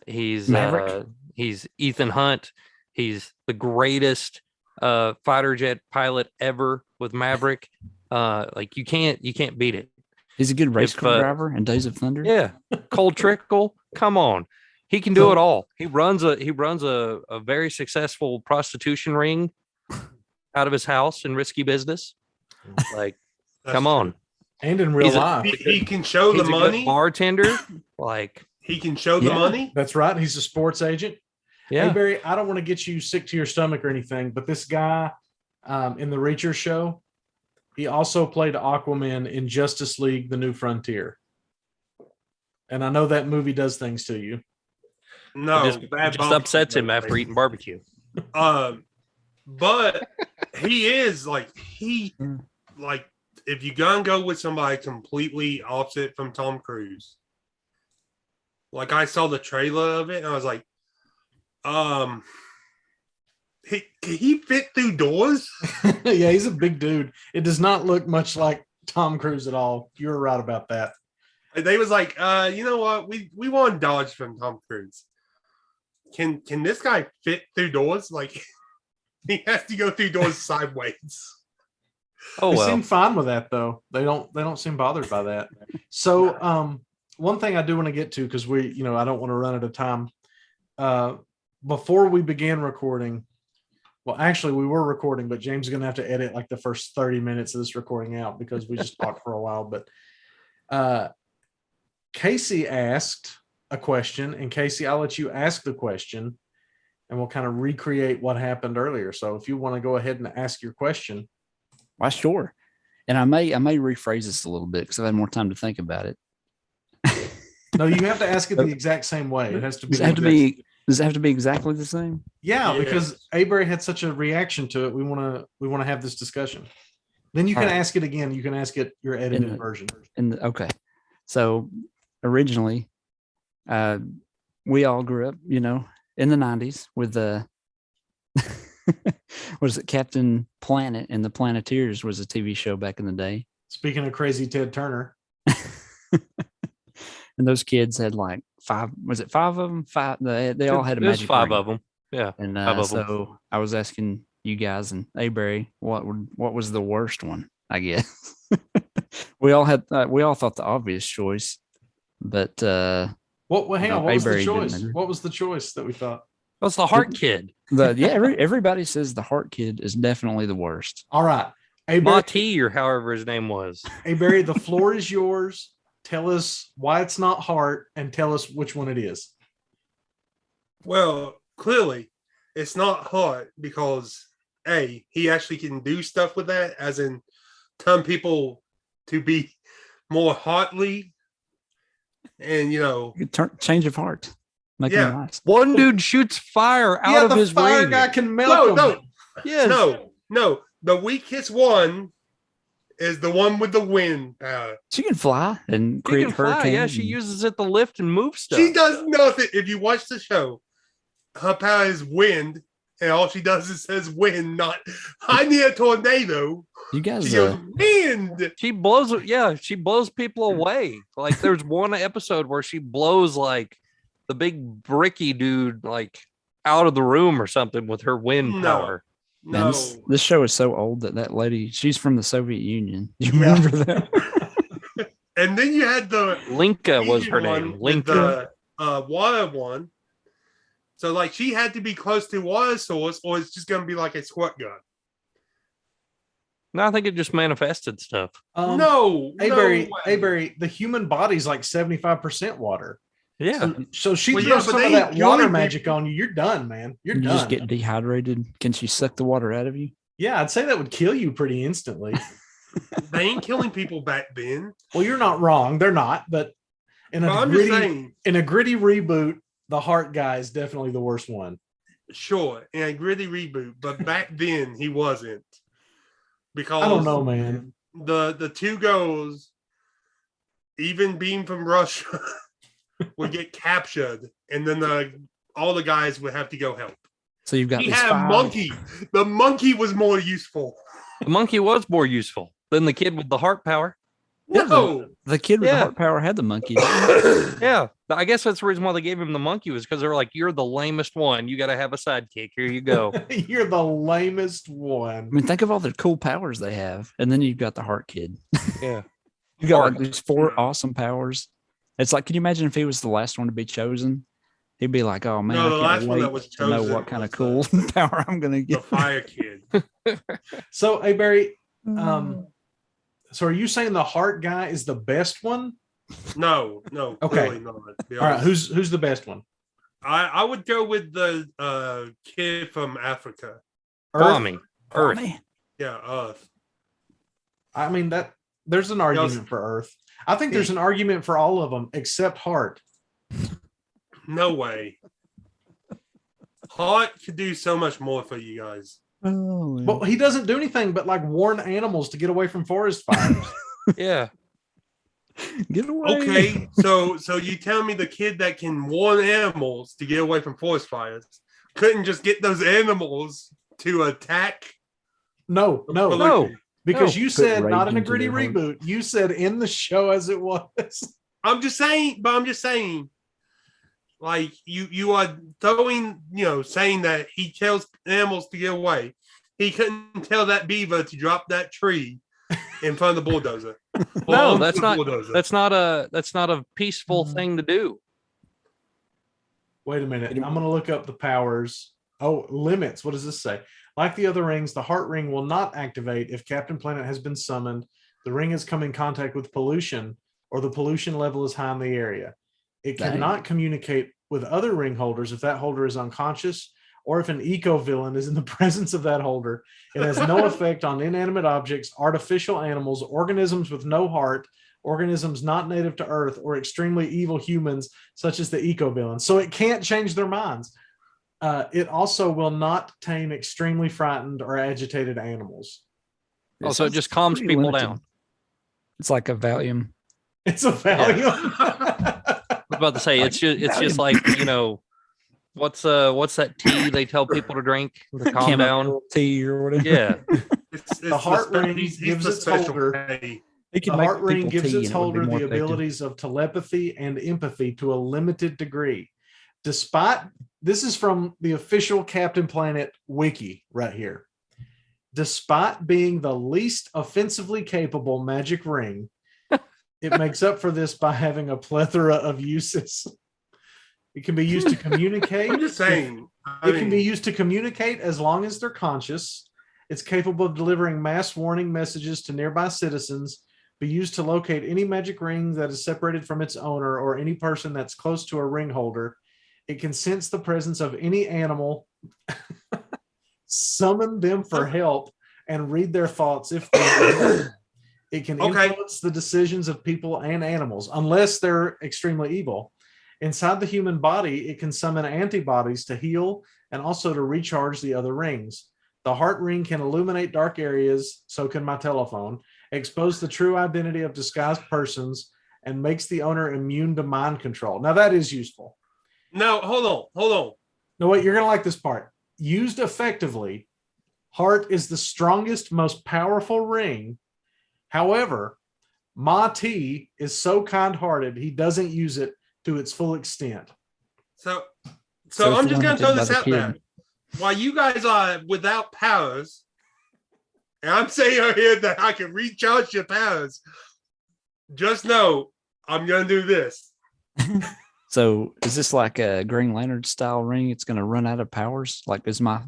He's Maverick. He's Ethan Hunt. He's the greatest fighter jet pilot ever with Maverick. Like you can't beat it. He's a good race If, car driver in Days of Thunder. Yeah, Cold Trickle. Come on, he can do it all. He runs a very successful prostitution ring out of his house in Risky Business. Like, That's come on. true. And in real He's a- life. He can show He's the a good money. bartender. Like, He can show the Yeah. money. That's right. He's a sports agent. yeah. Hey Barry, I don't want to get you sick to your stomach or anything, but this guy in the Reacher show, he also played Aquaman in Justice League: The New Frontier. And I know that movie does things to you. No, It just upsets him after eating barbecue. But he is like if you're gonna go with somebody completely opposite from Tom Cruise, like I saw the trailer of it and I was like, can he fit through doors? Yeah, he's a big dude. It does not look much like Tom Cruise at all. You're right about that. They was like, you know what? We want to dodge from Tom Cruise. Can this guy fit through doors? Like he has to go through doors sideways. Oh They well. seem fine with that though. They don't seem bothered by that. So one thing I do want to get to, because I don't want to run out of time. Before we began recording, well, actually we were recording, but James is gonna have to edit like the first 30 minutes of this recording out because we just talked for a while. But Casey asked a question, and Casey, I'll let you ask the question and we'll kind of recreate what happened earlier. So if you want to go ahead and ask your question. Why, sure. And I may rephrase this a little bit because I've had more time to think about it. No, you have to ask it the exact same way. It has to be. Does it have to be exactly the same? Yeah, Yes. because Avery had such a reaction to it. We want to have this discussion. Then you can All right. ask it again. You can ask it your edited version. Okay. So originally, we all grew up, in the 90s with Was it Captain Planet and the Planeteers was a TV show back in the day. Speaking of crazy Ted Turner, And those kids had like five, was it five of them? Five, they all had a There's magic 5 ring. of them. Yeah. And 5 of 'em. so I was asking you guys and Barry, what was the worst one? I guess we all thought the obvious choice, but what? Hang No, on, what was the Avery didn't choice? agree. What was the choice that we thought? That's the Heart Kid. everybody says the Heart Kid is definitely the worst. All right, Barry, Mati, or however his name was. Barry, the floor is yours. Tell us why it's not Heart, and tell us which one it is. Well, clearly, it's not hard because he actually can do stuff with that, as in turn people to be more heartly, and Change of heart, make Yeah. them nice. One dude shoots fire out of the his fire ring. guy can melt them. Yes. no. The weakest one is the one with the wind power. She can fly and She create can fly. hurricanes. Yeah, she uses it to lift and move stuff. She does nothing. If you watch the show, her power is wind, and all she does is says wind, not I need a tornado. You guys, She goes wind. She blows. Yeah, she blows people away. Like there's one episode where she blows like the big bricky dude like out of the room or something with her wind No. power. man, No, this show is so old that lady, she's from the Soviet Union. You Yeah. remember that? and then you had the Linka was her Asian one name. with Linka. the water one. So like she had to be close to water source, or it's just gonna be like a squirt gun. No, I think it just manifested stuff. No, Barry, way. Barry, the human body's like 75% water. Yeah. So she Well, throws yeah, but some they of that ain't water killing magic people. on you. You're done, man. You're You done. just get dehydrated. Can she suck the water out of you? Yeah, I'd say that would kill you pretty instantly. They ain't killing people back then. Well, you're not wrong. They're not, but in But a I'm just gritty saying, in a gritty reboot, the Heart guy is definitely the worst one. sure, in a gritty reboot, but back then he wasn't. Because I don't know, man. the two girls, even being from Russia, would get captured, and then all the guys would have to go help. So you've got He these had a five. monkey. The monkey was more useful. The monkey was more useful than the kid with the heart power. No. The kid with the Yeah. heart power had the monkey. Yeah. I guess that's the reason why they gave him the monkey was because they were like, you're the lamest one. You got to have a sidekick. Here you go. You're the lamest I one. mean, think of all the cool powers they have, and then you've got the heart kid. Yeah. You got like Heart. these 4 awesome powers. It's like, can you imagine if he was the last one to be chosen? He'd be like, "Oh man, No, the I last can't one wait that was to know chosen what kind of was cool power I'm gonna The get." fire kid. So, hey Barry, so are you saying the Heart guy is the best one? No, Okay. clearly not. to be All right, honest. who's the best one? I would go with the kid from Africa. Tommy. Earth. Man, Yeah, Earth. I mean that there's an argument for Earth. I think there's an argument for all of them except Heart. No way. Heart could do so much more for you guys. oh, man. Well, he doesn't do anything but like warn animals to get away from forest fires. Yeah. Get away! Okay, so you tell me the kid that can warn animals to get away from forest fires couldn't just get those animals to attack? No, No. because No. you Put said rage not in a into gritty their heart. reboot. You said in the show as it was. I'm just saying, like you are throwing, saying that he tells animals to get away. He couldn't tell that beaver to drop that tree in front of the bulldozer. No, Or that's the not bulldozer. that's not a peaceful thing to do. Wait a minute. I'm going to look up the powers. Oh, limits. What does this say? Like the other rings, the Heart Ring will not activate if Captain Planet has been summoned, the ring has come in contact with pollution, or the pollution level is high in the area. It Dang. cannot communicate with other ring holders if that holder is unconscious, or if an eco villain is in the presence of that holder. It has no effect on inanimate objects, artificial animals, organisms with no heart, organisms not native to Earth, or extremely evil humans, such as the eco villains. So it can't change their minds. It also will not tame extremely frightened or agitated animals. Oh, so it just calms pretty people limited. down. It's like a Valium. It's a Valium. I was about to say it's just like what's that tea they tell people to drink to calm down? Chamomile tea or whatever. Yeah. It's The heart ring gives the its special holder. K. It can The make heart ring people gives tea its and it would be holder more the effective. abilities of telepathy and empathy to a limited degree. Despite this is from the official Captain Planet wiki right here. Despite being the least offensively capable magic ring, it makes up for this by having a plethora of uses. It can be used to communicate. I'm just saying. It can be used to communicate as long as they're conscious. It's capable of delivering mass warning messages to nearby citizens, be used to locate any magic ring that is separated from its owner or any person that's close to a ring holder. It can sense the presence of any animal, summon them for help, and read their thoughts if they need. It can influence the decisions of people and animals, unless they're extremely evil. Inside the human body, it can summon antibodies to heal and also to recharge the other rings. The heart ring can illuminate dark areas, so can my telephone, expose the true identity of disguised persons, and makes the owner immune to mind control. Now, that is useful. No, hold on. No, wait, you're going to like this part. Used effectively, heart is the strongest, most powerful ring. However, Ma T is so kind-hearted, he doesn't use it to its full extent. So it's I'm the just one going to that throw did this by the out kid. there. While you guys are without powers, and I'm saying out here that I can recharge your powers, just know I'm going to do this. So is this like a Green Lantern style ring? It's going to run out of powers. Like is my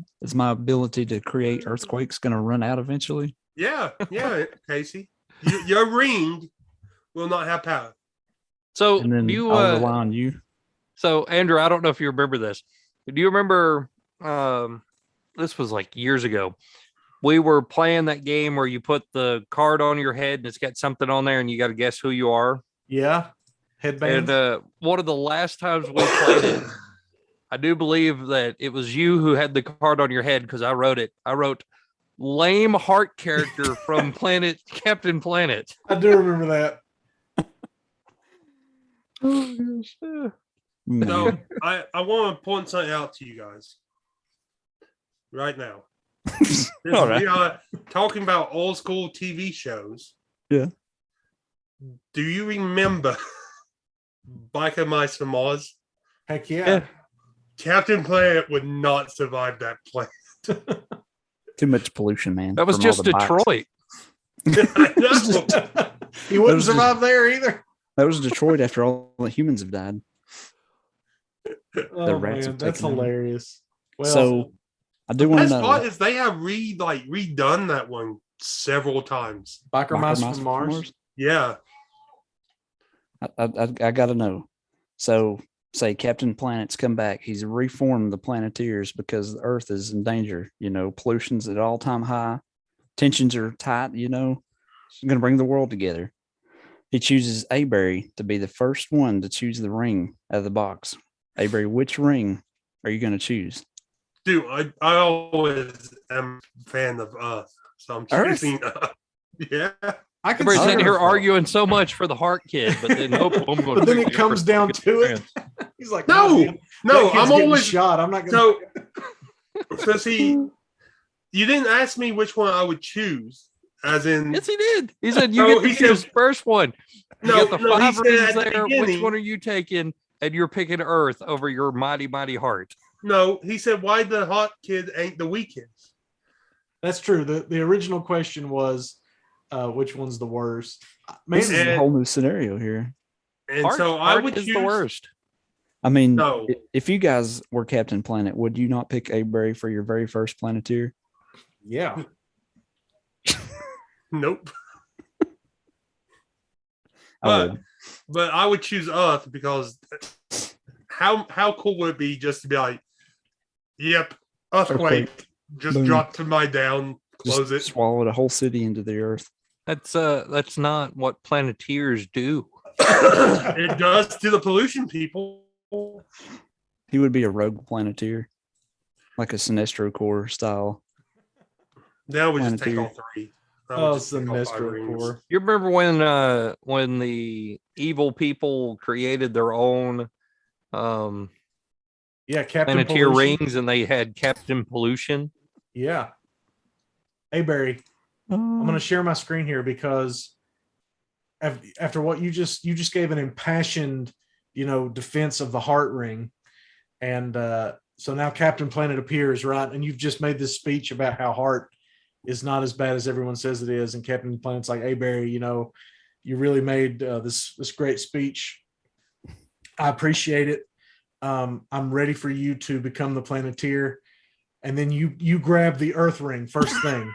ability to create earthquakes going to run out eventually? Yeah, Casey. Your ring will not have power. So And then you I'll rely on you. So Andrew, I don't know if you remember this. Do you remember this was like years ago? We were playing that game where you put the card on your head and it's got something on there and you got to guess who you are. Yeah. Headband. And one of the last times we played it, I do believe that it was you who had the card on your head because I wrote it. I wrote lame heart character from Captain Planet. I do remember that. So I want to point something out to you guys right now. All right. We are talking about old school TV shows. Yeah. Do you remember Biker Mice from Mars? Heck yeah. Captain Planet would not survive that planet. Too much pollution, man. That was from all just the bikes. Detroit. I know. He wouldn't was just- survive there either. That was Detroit after all the humans have died. Oh, rats man, have that's taken over. hilarious. Well, So I do want to Best know. part is they have redone that one several times. Biker Biker Mice Mice from Mars. Yeah. I got to know. So say Captain Planet's come back. He's reformed the planeteers because the Earth is in danger. You know, pollution's at all-time high. Tensions are tight, you know. He's going to bring the world together. He chooses Avery to be the first one to choose the ring out of the box. Avery, which ring are you going to choose? Dude, I always am a fan of Earth. So I'm Earth? choosing Yeah. I can Everybody's see sitting her here fault. arguing so much for the heart kid, but then nope, I'm gonna But then pick it the comes Earth. down to it. He's like, No, "God damn, no, that kid's I'm getting always shot. I'm not going to." so see, you didn't ask me which one I would choose. As in Yes, he did. He said you No, get to he choose said- first one. You No, got the no, he 5 said rings at the there. Which beginning- one are you taking? And you're picking Earth over your mighty, mighty heart. No, he said why the hot kid ain't the weakest. That's true. The original question was, which one's the worst? Man, This is a And- whole new scenario here. And Heart, so I heart would is choose the worst. I mean, No. if you guys were Captain Planet, would you not pick Avery for your very first planeteer? yeah. Nope. I But would. but I would choose Earth because how cool would it be just to be like, yep, earthquake, just Boom. drop to my down, close Just it. swallowed a whole city into the earth. That's not what planeteers do. It does to the pollution people. He would be a rogue planeteer, like a Sinestro Corps style. Then we just take all Planeteer. three. I would Oh, just take all five Sinestro rings. Corps. You remember when the evil people created their own Yeah, Captain Planeteer Pollution. rings, and they had Captain Pollution. Yeah. Hey Barry, I'm going to share my screen here because after what you just gave an impassioned, defense of the heart ring, and so now Captain Planet appears, right? And you've just made this speech about how heart is not as bad as everyone says it is, and Captain Planet's like, "Hey Barry, you really made this great speech. I appreciate it. I'm ready for you to become the Planeteer." And then you grab the Earth ring first thing.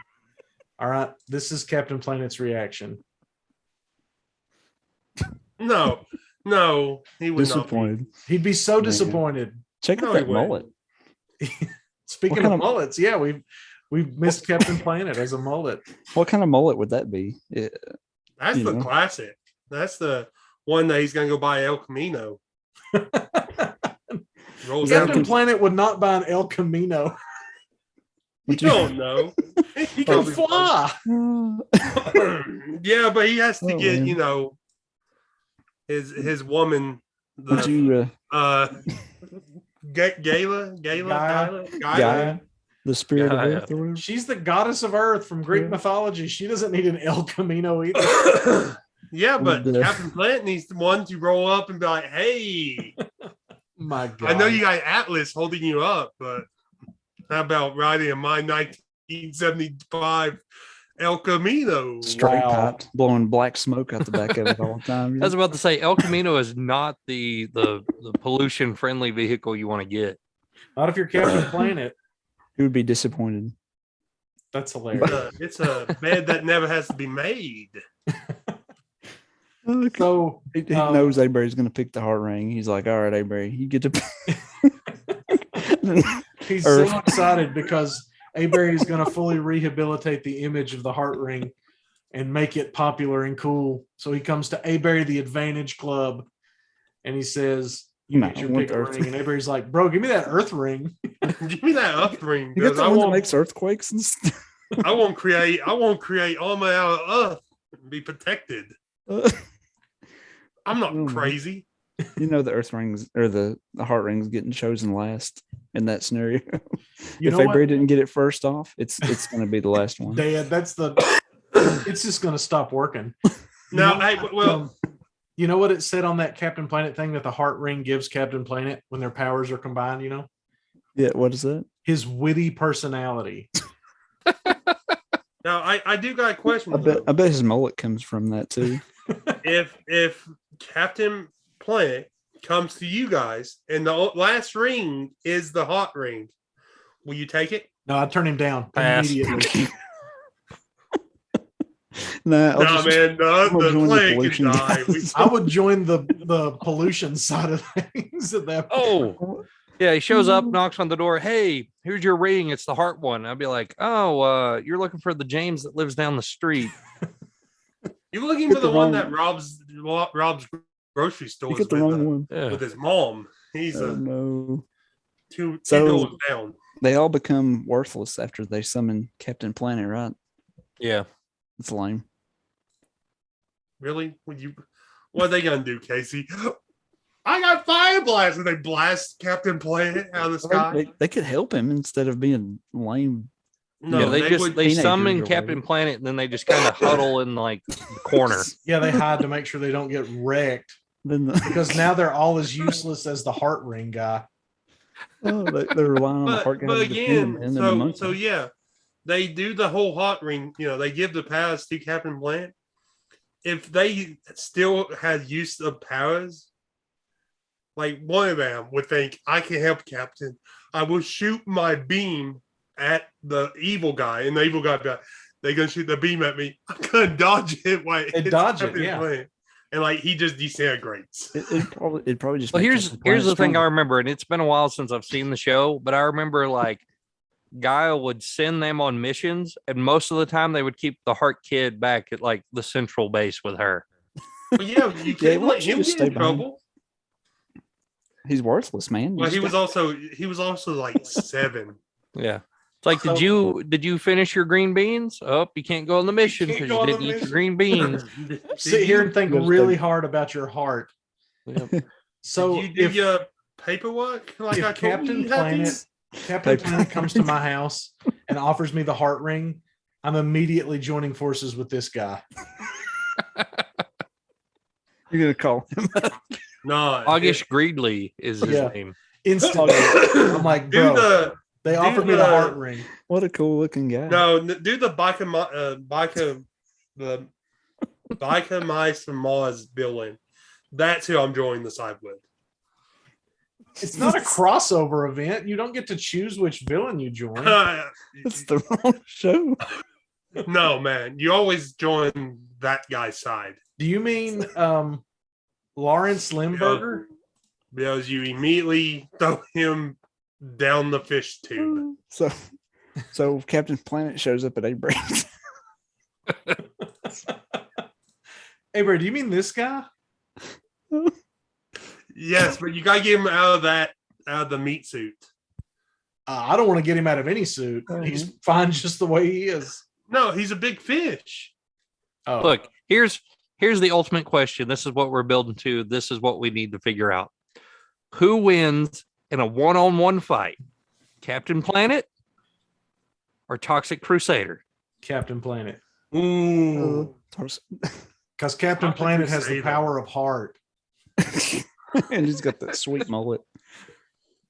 All right, this is Captain Planet's reaction. No, he would not. Disappointed. He'd be so Man. disappointed. Check No, out he that wouldn't. mullet. Speaking What kind of of- mullets, yeah, we've missed Captain Planet as a mullet. What kind of mullet would that be? That's You the know. classic. That's the one that he's gonna go buy El Camino. Rolls Yeah, down Captain the- Planet would not buy an El Camino. You Would you- don't know. He He can fly. Yeah, but he has to Oh, get man. his woman. Would you Gala, Gaia, the spirit Gaia. of Earth or whatever? She's the goddess of Earth from Greek Yeah. mythology. She doesn't need an El Camino either. Yeah, but Would, Captain Planet needs the one to roll up and be like, "Hey, My God. I know you got Atlas holding you up, but how about riding in my 1975 El Camino?" Straight Wow. piped, blowing black smoke out the back of it all the time. I was about to say El Camino is not the pollution friendly vehicle you want to get. Not if you're Captain Planet. He would be disappointed. That's hilarious. It's a bed that never has to be made. So He Um, knows Aberry's going to pick the heart ring. He's like, all right, Aberry, you get to. he's Earth. so excited because Avery is going to fully rehabilitate the image of the heart ring and make it popular and cool. So he comes to Avery the Advantage Club and he says, "You No, get your I want pick the of Earth ring." And Avery's like, "Bro, give me that Earth ring." Give me that up ring You got because the I one that won't. makes earthquakes and stuff. I won't create armor out of Earth and be protected. I'm not Oh, man. crazy. You know the Earth rings or the heart rings getting chosen last in that scenario. You If know what? Avery didn't get it first off, it's going to be the last one. Dad, it's just going to stop working. No, know, hey, well, you know what it said on that Captain Planet thing that the heart ring gives Captain Planet when their powers are combined, Yeah, what is that? His witty personality. now I do got a question. I bet his mullet comes from that too. If Captain Planet comes to you guys and the last ring is the hot ring, will you take it? No, I turn him down Pass. immediately. Nah, No, man, gonna the join the planet pollution can die. guys. I would join the pollution side of things at that point. Oh, yeah. He shows up, knocks on the door. Hey, here's your ring. It's the heart one. I'd be like, oh, you're looking for the James that lives down the street. You're looking Get for the the one wrong- that robs grocery You stores get the wrong one. Yeah. with his mom. He's Oh, no. two So- doors down. They all become worthless after they summon Captain Planet, right? Yeah. It's lame. Really? What are they gonna do, Casey? I got fire blast, and they blast Captain Planet out of the sky. They could help him instead of being lame. No, yeah, they would. they teenagers summon or Captain whatever. Planet and then they just kind of huddle in like the corner. Yeah, they hide to make sure they don't get wrecked Then because now they're all as useless as the heart ring guy. they're relying on the heart guy But to defend them again, and then the monkey. so yeah, they do the whole hot ring. They give the powers to Captain Planet. If they still had use of powers, like one of them would think, I can help Captain. I will shoot my beam at the evil guy, and the evil guy be like, they're gonna shoot the beam at me. I'm gonna dodge it while They it's dodge it, Captain yeah. Planet. And like he just disintegrates. It'd probably just. Well, make here's Captain here's Planet the thing I stronger. remember, and it's been a while since I've seen the show, but I remember like Gaia would send them on missions, and most of the time they would keep the Heart Kid back at like the central base with her. But yeah, you can't why let don't you him just get stay in behind? trouble. He's worthless, man. Well, You he just was also like 7. Yeah. It's like, did you finish your green beans? Oh, you can't go on the mission can't because go you on the didn't eat your mission. green beans. Sit here and think You gotta really stay- hard about your heart. Yep. So So you do if your paperwork. Like If I told Captain you, Happy? Planet Captain Planet comes to my house and offers me the heart ring, I'm immediately joining forces with this guy. You're gonna call him. No, August Greedley is his Yeah. name. Instantly. I'm like, do bro, they do offered me the heart ring. What a cool looking guy. do the biker mice from Mars villain. That's who I'm joining the side with. It's not a crossover event. You don't get to choose which villain you join. It's the wrong show. No, man, you always join that guy's side Do you mean Lawrence Limburger? because you immediately throw him down the fish tube. So Captain Planet shows up at Abrams. Hey, bro, do you mean this guy? Yes, but you gotta get him out of the meat suit. I don't want to get him out of any suit. He's fine just the way he is. No, he's a big fish. Oh, Look, here's the ultimate question. This is what we're building to. This is what we need to figure out. Who wins in a one-on-one fight? Captain Planet or Toxic Crusader? Captain Planet. Ooh. Because Captain Toxic Planet has the Crusader. power of heart. And he's got that sweet mullet.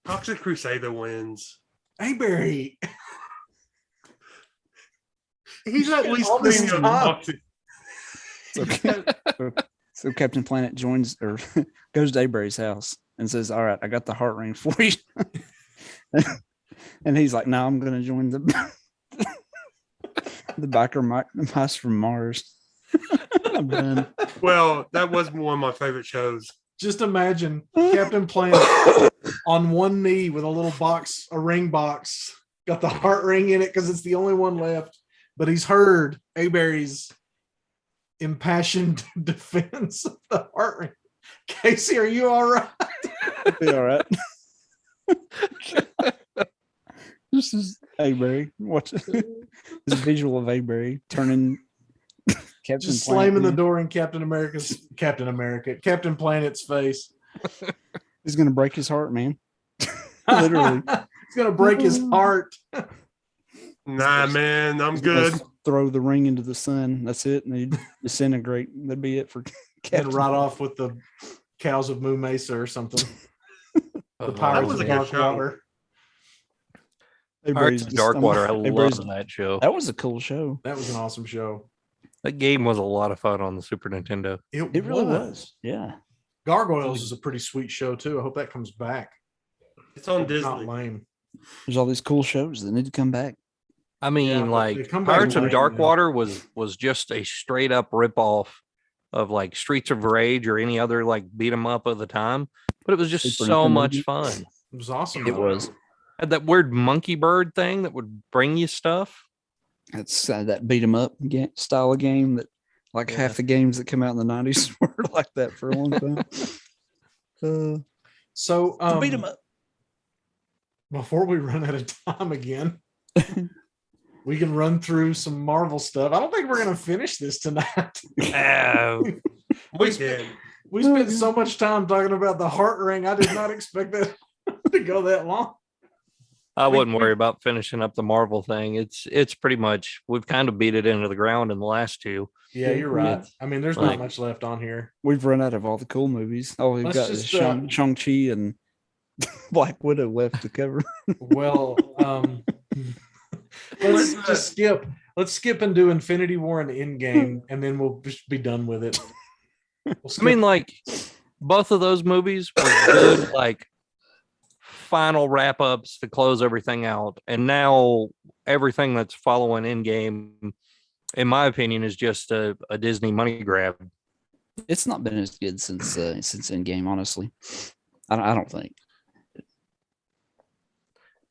Toxic Crusader wins. Hey, Barry. He's at least All this premium time. toxic. So Captain Planet joins or goes to Abrams' house and says, "All right, I got the heart ring for you." And he's like, "No, I'm going to join the biker mice from Mars." I'm done. Well, that was one of my favorite shows. Just imagine Captain Planet on one knee with a little box, a ring box, got the heart ring in it because it's the only one left. But he's heard Aberry's impassioned defense of the heart ring. Casey, are you all right? Be all right. This is Avery. Watch this visual of Avery turning Captain Just Planet slamming the in. door in Captain Planet's face. He's gonna break his heart, man. Literally. It's gonna break his heart. Nah, man, I'm He's gonna good. throw the ring into the sun. That's it. And he'd disintegrate. That'd be it for And Captain. right off with the cows of Moo Mesa or something. The That Pirates was of a good Dark show. Water. Pirates of Darkwater. I Avery's- love that show. That was a cool show. That was an awesome show. That game was a lot of fun on the Super Nintendo. It really was. Yeah. Gargoyles is a pretty sweet show too. I hope that comes back. It's on It's not Disney. lame. There's all these cool shows that need to come back. I mean, Yeah, but they like come back Pirates of late now. Darkwater was just a straight up ripoff of like Streets of Rage or any other like beat 'em up of the time, but it was just Super so Nintendo much movie. fun. It was awesome. It though. was. Had that weird monkey bird thing that would bring you stuff. That's that beat 'em up style of game that like Yeah. half the games that come out in the 90s were like that for a long time. So Beat 'em up. before we run out of time again, we can run through some Marvel stuff. I don't think we're gonna finish this tonight. Oh, We did. We spent so much time talking about the heart ring. I did not expect that to go that long. I wouldn't worry about finishing up the Marvel thing. It's pretty much we've kind of beat it into the ground in the last two. Yeah, you're right. It's I mean, there's like- not much left on here. We've run out of all the cool movies. All we've Let's got is just, Shang-Chi and Black Widow left to cover. Well, let's just skip. Let's skip and do Infinity War and Endgame, and then we'll just be done with it. We'll I skip- mean, like both of those movies were good, like final wrap ups to close everything out. And now everything that's following Endgame, in my opinion, is just a Disney money grab. It's not been as good since Endgame, honestly. I don't think.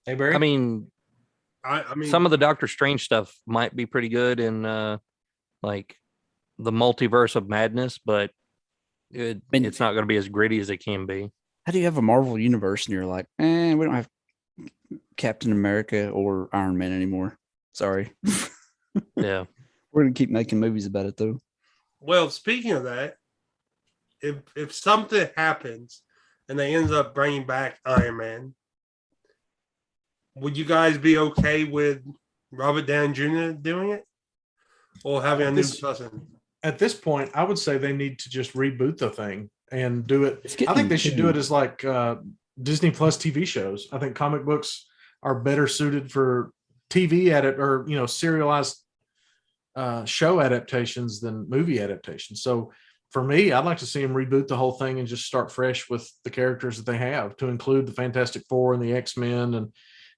hey Barry. I mean, I mean, some of the Doctor Strange stuff might be pretty good in like the multiverse of madness, but it's not going to be as gritty as it can be. How do you have a Marvel universe and you're like, we don't have Captain America or Iron Man anymore? Sorry. Yeah. We're gonna keep making movies about it though. well, speaking of that, if something happens and they ends up bringing back Iron Man, would you guys be okay with Robert Downey Jr. doing it, or having a new person? At this point, I would say they need to just reboot the thing and do it. It's I think getting they should do it too- as like Disney Plus TV shows. I think comic books are better suited for TV or serialized show adaptations than movie adaptations. So for me, I'd like to see them reboot the whole thing and just start fresh with the characters that they have, to include the Fantastic Four and the X-Men, and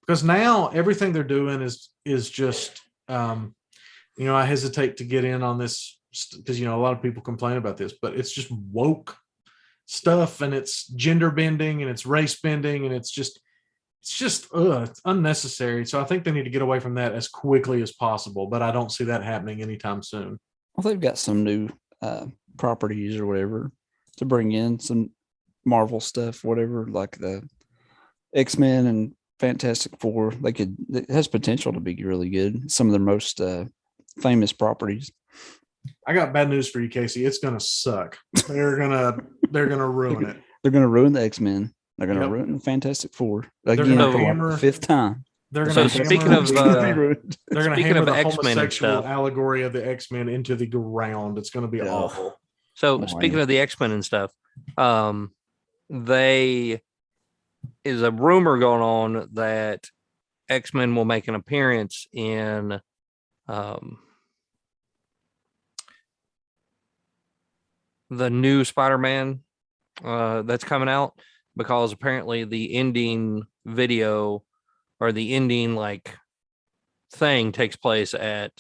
because now everything they're doing is just I hesitate to get in on this because a lot of people complain about this, but it's just woke stuff, and it's gender bending, and it's race bending, and it's just it's unnecessary. So I think they need to get away from that as quickly as possible, but I don't see that happening anytime soon. Well, they've got some new properties or whatever to bring in, some Marvel stuff, whatever, like the X-Men and Fantastic Four. It has potential to be really good. Some of their most famous properties. I got bad news for you, Casey. It's gonna suck. They're gonna ruin it. They're going to ruin the X-Men. They're going to Yep. ruin the Fantastic Four They're again gonna for like hammer- the fifth time. They're So gonna speaking hammer of, the- Ruined. they're gonna speaking hammer of the X-Men and homosexual stuff. allegory of the X-Men into the ground. It's gonna be Yeah. awful. So Boy. speaking of the X-Men and stuff, they is a rumor going on that X-Men will make an appearance in the new Spider-Man that's coming out, because apparently the ending video or the ending thing takes place at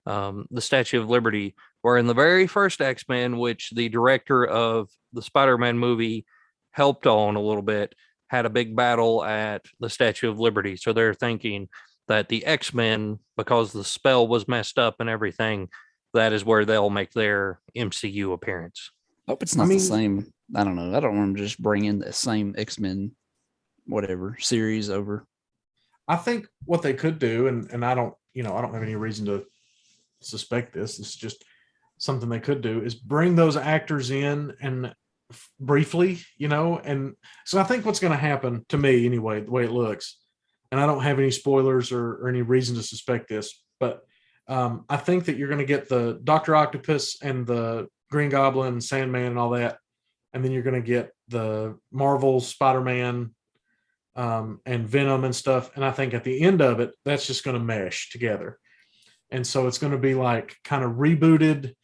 the Statue of Liberty, where in the very first X-Men, which the director of the Spider-Man movie helped on a little bit, had a big battle at the Statue of Liberty. So they're thinking that the X-Men, because the spell was messed up and everything, that is where they'll make their MCU appearance. Hope it's I not mean- the same. I don't know. I don't want to just bring in the same X-Men, whatever series over. I think what they could do, and I don't have any reason to suspect this. It's just something they could do, is bring those actors in and briefly, and so I think what's going to happen, to me anyway, the way it looks, and I don't have any spoilers or any reason to suspect this, but I think that you're going to get the Dr. Octopus and the Green Goblin and Sandman and all that, and then you're going to get the Marvel Spider-Man and Venom and stuff. And I think at the end of it, that's just going to mesh together. And so it's going to be like kind of rebooted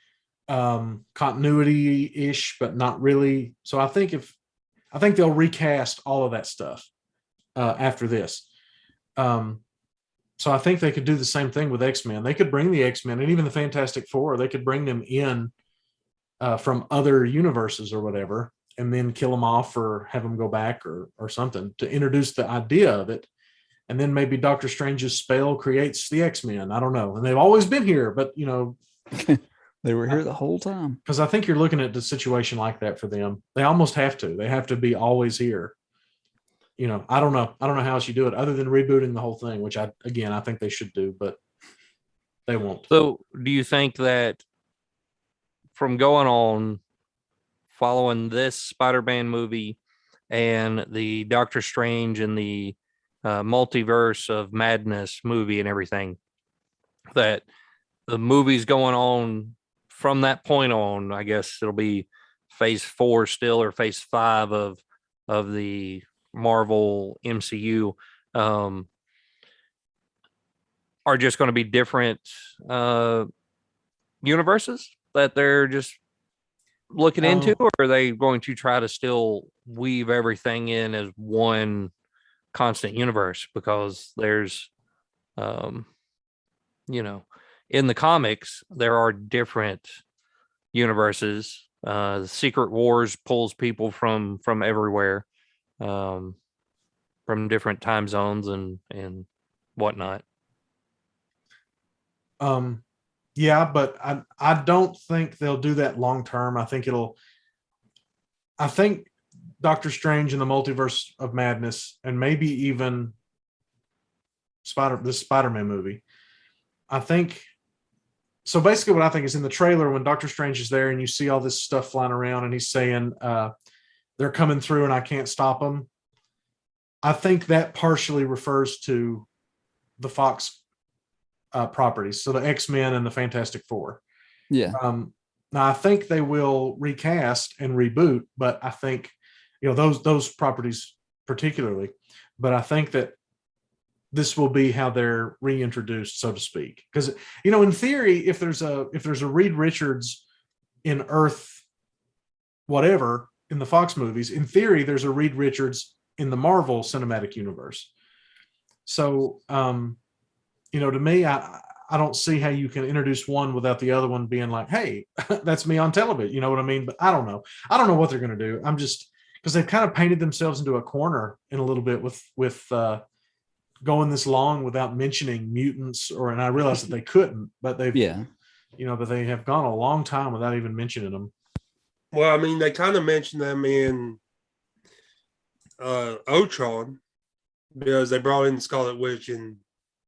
continuity-ish, but not really. So I think they'll recast all of that stuff after this. So I think they could do the same thing with X-Men. They could bring the X-Men and even the Fantastic Four. They could bring them in from other universes or whatever, and then kill them off or have them go back or something to introduce the idea of it. And then maybe Doctor Strange's spell creates the X-Men. I don't know. And they've always been here, but They were here the whole time. because I think you're looking at the situation like that for them. They almost have to. They have to be always here. I don't know. I don't know how else you do it other than rebooting the whole thing, which I think they should do, but they won't. So do you think that from going on following this Spider-Man movie and the Doctor Strange and the multiverse of madness movie and everything, that the movies going on from that point on, I guess it'll be phase 4 still, or phase 5 of the Marvel MCU, are just going to be different universes that they're just looking into, or are they going to try to still weave everything in as one constant universe? Because there's in the comics there are different universes. The Secret Wars pulls people from everywhere, from different time zones and whatnot. Yeah, but I don't think they'll do that long term. I think Doctor Strange and the Multiverse of Madness, and maybe even this Spider-Man movie. I think so. Basically, what I think is in the trailer when Doctor Strange is there and you see all this stuff flying around, and he's saying, they're coming through and I can't stop them. I think that partially refers to the Fox properties, so the X-Men and the Fantastic Four. Yeah. Now I think they will recast and reboot, but I think those properties particularly. But I think that this will be how they're reintroduced, so to speak. Because in theory, if there's a Reed Richards in Earth, whatever in the Fox movies, in theory, there's a Reed Richards in the Marvel Cinematic Universe. So, to me, I don't see how you can introduce one without the other one being like, hey, that's me on television. You know what I mean? But I don't know. I don't know what they're going to do. I'm just, because they've kind of painted themselves into a corner in a little bit with going this long without mentioning mutants, and I realized that they couldn't, but they've, but they have gone a long time without even mentioning them. Well, I mean, they kind of mentioned them in Ultron because they brought in Scarlet Witch and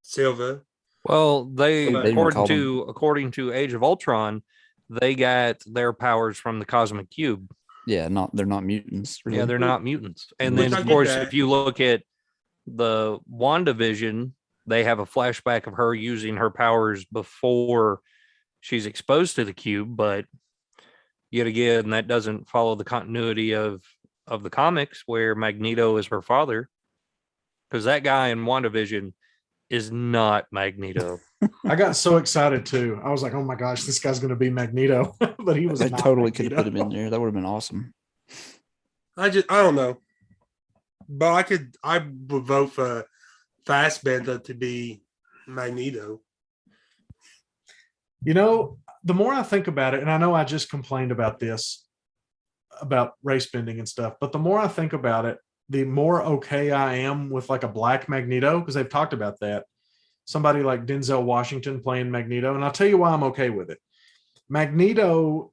Silva. Well, they They even called according to Age of Ultron, they got their powers from the Cosmic Cube. Yeah, they're not mutants. Really. Yeah, they're not mutants. And Which then, I of get course, that. if you look at the WandaVision, they have a flashback of her using her powers before she's exposed to the cube. But yet again, that doesn't follow the continuity of the comics where Magneto is her father, because that guy in WandaVision is not Magneto. I got so excited too. I was like, oh my gosh, this guy's going to be Magneto. But he was They not totally could have Magneto. put him in there. That would have been awesome. I don't know. But I would vote for Fassbender to be Magneto. The more I think about it, and I know I just complained about this, about race bending and stuff, but the more I think about it, the more okay I am with like a black Magneto, because they've talked about that. Somebody like Denzel Washington playing Magneto, and I'll tell you why I'm okay with it. Magneto,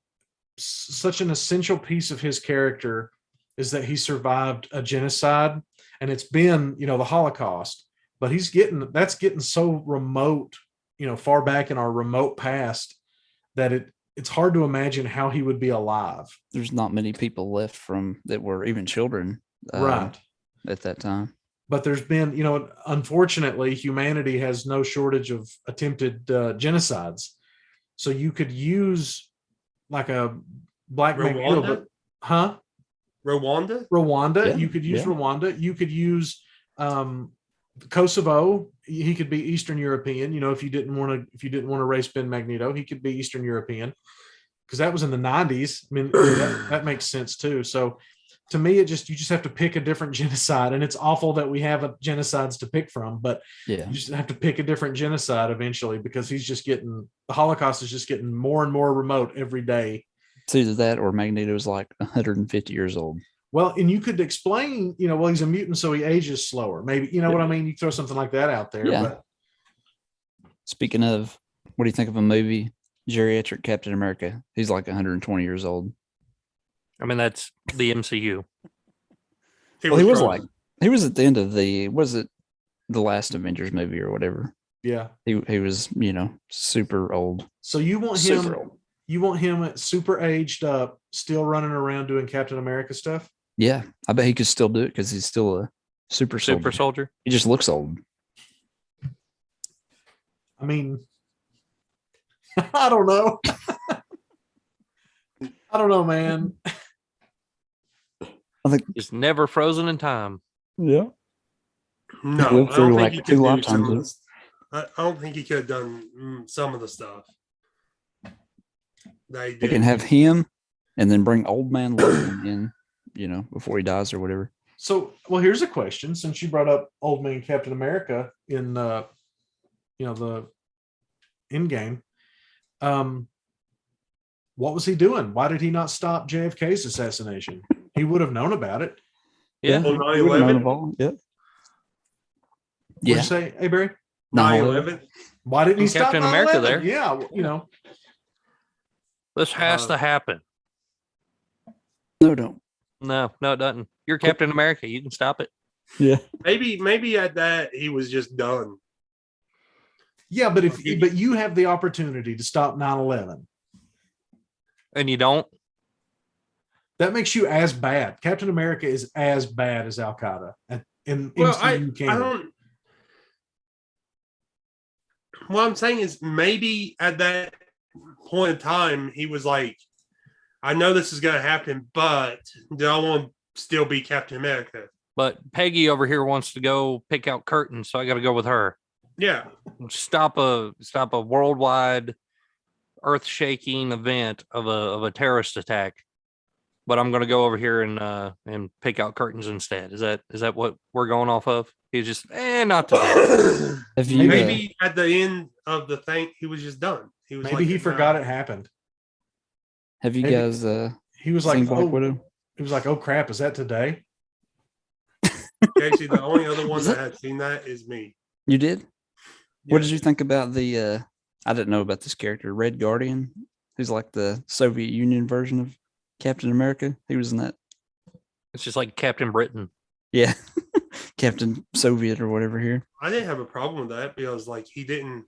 such an essential piece of his character is that he survived a genocide, and it's been, the Holocaust, but that's getting so remote, far back in our remote past, that it's hard to imagine how he would be alive. There's not many people left from that were even children, Right. at that time. But there's been, unfortunately, humanity has no shortage of attempted genocides. So you could use like a black Magneto, but, huh? Rwanda? Yeah, you could use Rwanda. You could use Kosovo. He could be Eastern European. If you didn't want to race bend Magneto, he could be Eastern European, because that was in the 90s. I mean, that makes sense too. So to me, you just have to pick a different genocide, and it's awful that we have genocides to pick from, but you just have to pick a different genocide eventually, because the Holocaust is just getting more and more remote every day. It's either that or Magneto's like 150 years old. Well, and you could explain, he's a mutant, so he ages slower. Maybe, what I mean? You throw something like that out there. Yeah. But Speaking of, what do you think of a movie, Geriatric Captain America? He's like 120 years old. I mean, that's the MCU. He was at the end of the last Avengers movie or whatever. Yeah. He was, super old. So you want him super aged up, still running around doing Captain America stuff? Yeah. I bet he could still do it because he's still a super soldier. He just looks old. I mean, I don't know. I don't know, man. I think It's never frozen in time. Yeah. No, He lived I through don't like think he could 2 do lifetimes. some of the, I don't think he could have done some of the stuff. They can have him and then bring old man Logan in, before he dies or whatever. So, well, here's a question. Since you brought up old man Captain America in, the Endgame, what was he doing? Why did he not stop JFK's assassination? He would have known about it. Yeah. On He would have known of all. Yep. What'd you say, hey, Barry? 9/11. Why didn't he stop Captain America 9/11? there? Yeah, This has to happen. No, don't. No, it doesn't. You're Captain America. You can stop it. Yeah. Maybe at that he was just done. Yeah, but but you have the opportunity to stop 9/11. And you don't? that makes you as bad. Captain America is as bad as Al Qaeda in Well, MCU I canon. don't. What I'm saying is maybe at that point in time he was like, I know this is going to happen, but do I want to still be Captain America? But Peggy over here wants to go pick out curtains, so I got to go with her. Yeah. Stop a worldwide, earth-shaking event of a terrorist attack. But I'm going to go over here and pick out curtains instead. Is that what we're going off of? He's just not today. Have you, Maybe at the end of the thing, he was just done. He was Maybe like, he forgot it happened. have you maybe- guys He was seen like, Black Widow? He was like, oh crap, is that today? Casey, the only other one that had seen that is me. You did? Yeah. What did you think about the I didn't know about this character, Red Guardian, who's like the Soviet Union version of Captain America. He was in that. It's just like Captain Britain. Yeah. Captain Soviet or whatever here. I didn't have a problem with that because, like, he didn't.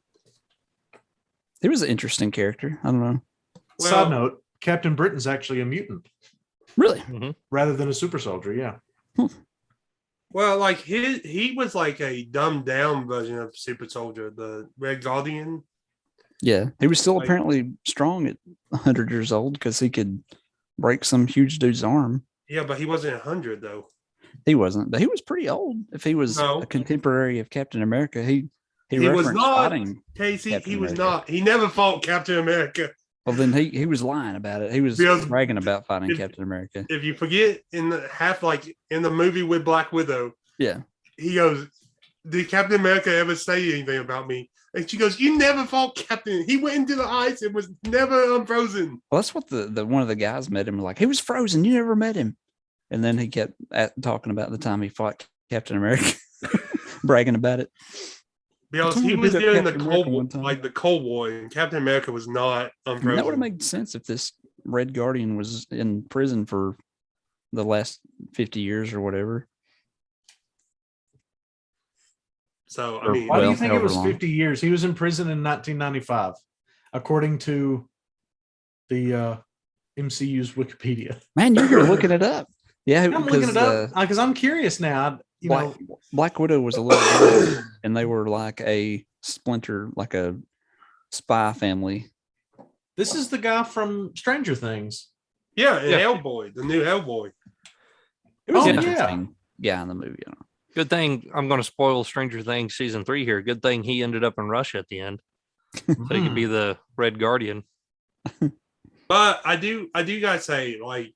He was an interesting character. I don't know. Well, Side note, Captain Britain's actually a mutant Really? rather than a super soldier. Yeah. Well, like he was like a dumbed down version of Super Soldier, the Red Guardian. Yeah. He was still Like- apparently strong at 100 years old because he could break some huge dude's arm. Yeah, but he wasn't 100 though. He wasn't, but he was pretty old. If he was No. a contemporary of Captain America, he He was referenced not. fighting. Casey, Captain he was America. not. He never fought Captain America. Well, then he was lying about it. He was Because bragging about fighting if- Captain America. If you forget in the movie with Black Widow, Yeah. he goes, "Did Captain America ever say anything about me?" And she goes, "You never fought Captain. He went into the ice and was never unfrozen." Well, that's what the one of the guys met him like. He was frozen. You never met him. And then he kept talking about the time he fought Captain America, bragging about it. Because told he you to was beat up during the Captain Cold America War, one time. like the Cold War, and Captain America was not I mean, that would have unfrozen. made sense if this Red Guardian was in prison for the last 50 years or whatever. So I Or mean, Why do you Well, think it however was long. 50 years? He was in prison in 1995, according to the MCU's Wikipedia. Man, you're looking it up. Yeah, I'm looking it up because I'm curious now. You know, Black Widow was a little girl, and they were like a splinter, like a spy family. this is the guy from Stranger Things. yeah, and Yeah. Hellboy, the new Hellboy. It was Oh, an yeah. interesting guy in the movie. I don't know. Good thing I'm going to spoil Stranger Things season 3 here. Good thing he ended up in Russia at the end, so he could be the Red Guardian. But I do gotta say, like,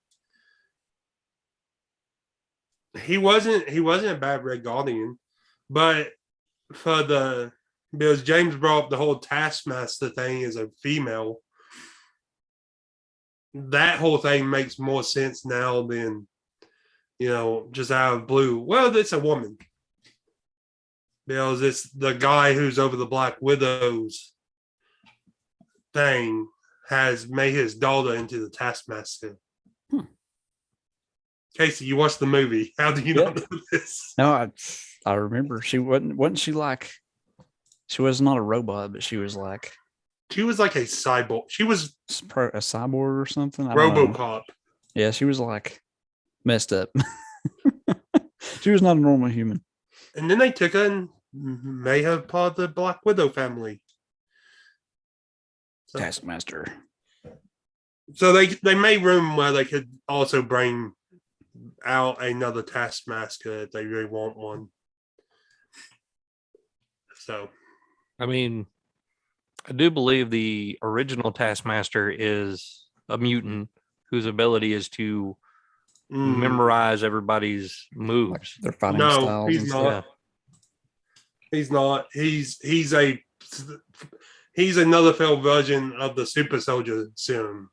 he wasn't a bad Red Guardian, but because James brought up the whole Taskmaster thing as a female, that whole thing makes more sense now than, just out of blue. Well, it's a woman. Because it's the guy who's over the Black Widow's thing has made his daughter into the Taskmaster. Casey, you watched the movie. How do you not know this? No, I remember she wasn't she like she was not a robot, but she was like She was like a cyborg. She was a cyborg or something. I don't know. RoboCop. Yeah, she was like messed up. She was not a normal human. And then they took her and made her part of the Black Widow family. So, Taskmaster. so they made room where they could also bring out another Taskmaster if they really want one. So I mean, I do believe the original Taskmaster is a mutant whose ability is to memorize everybody's Like moves. their fighting No, styles. he's and not. stuff. He's not. He's another failed version of the Super Soldier serum.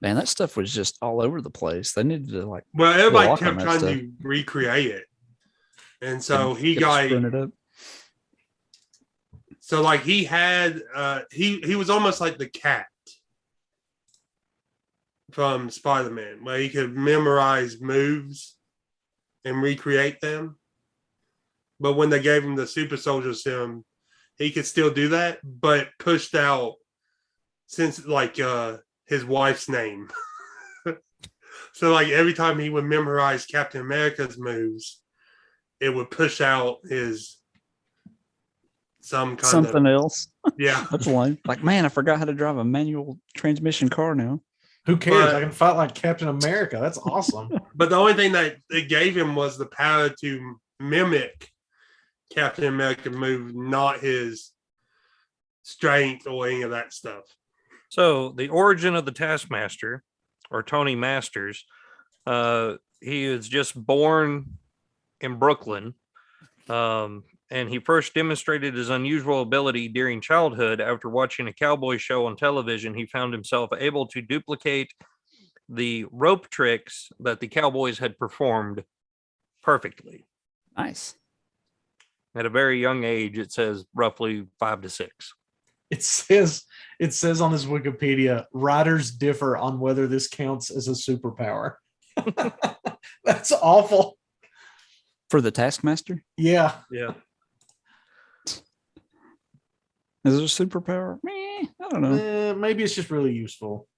Man, that stuff was just all over the place. They needed to like Well, everybody walk on kept that trying stuff. to recreate it, and so get- he get got. sprint it up. So like he had he was almost like the cat from Spider-Man, where he could memorize moves and recreate them. But when they gave him the Super Soldier serum, he could still do that, but pushed out since like his wife's name. So like every time he would memorize Captain America's moves, it would push out his some kind Something of else. yeah. That's lame. Like, man, I forgot how to drive a manual transmission car now. Who cares? But- I can fight like Captain America. That's awesome. But the only thing that it gave him was the power to mimic Captain America move, not his strength or any of that stuff. So the origin of the Taskmaster, or Tony Masters, he was just born in Brooklyn, and he first demonstrated his unusual ability during childhood. After watching a cowboy show on television, he found himself able to duplicate the rope tricks that the cowboys had performed perfectly. Nice. At a very young age, it says roughly 5 to 6. It says on his Wikipedia, writers differ on whether this counts as a superpower. That's awful. For the Taskmaster? Yeah. Yeah. Is it a superpower? Meh, I don't know. Maybe it's just really useful.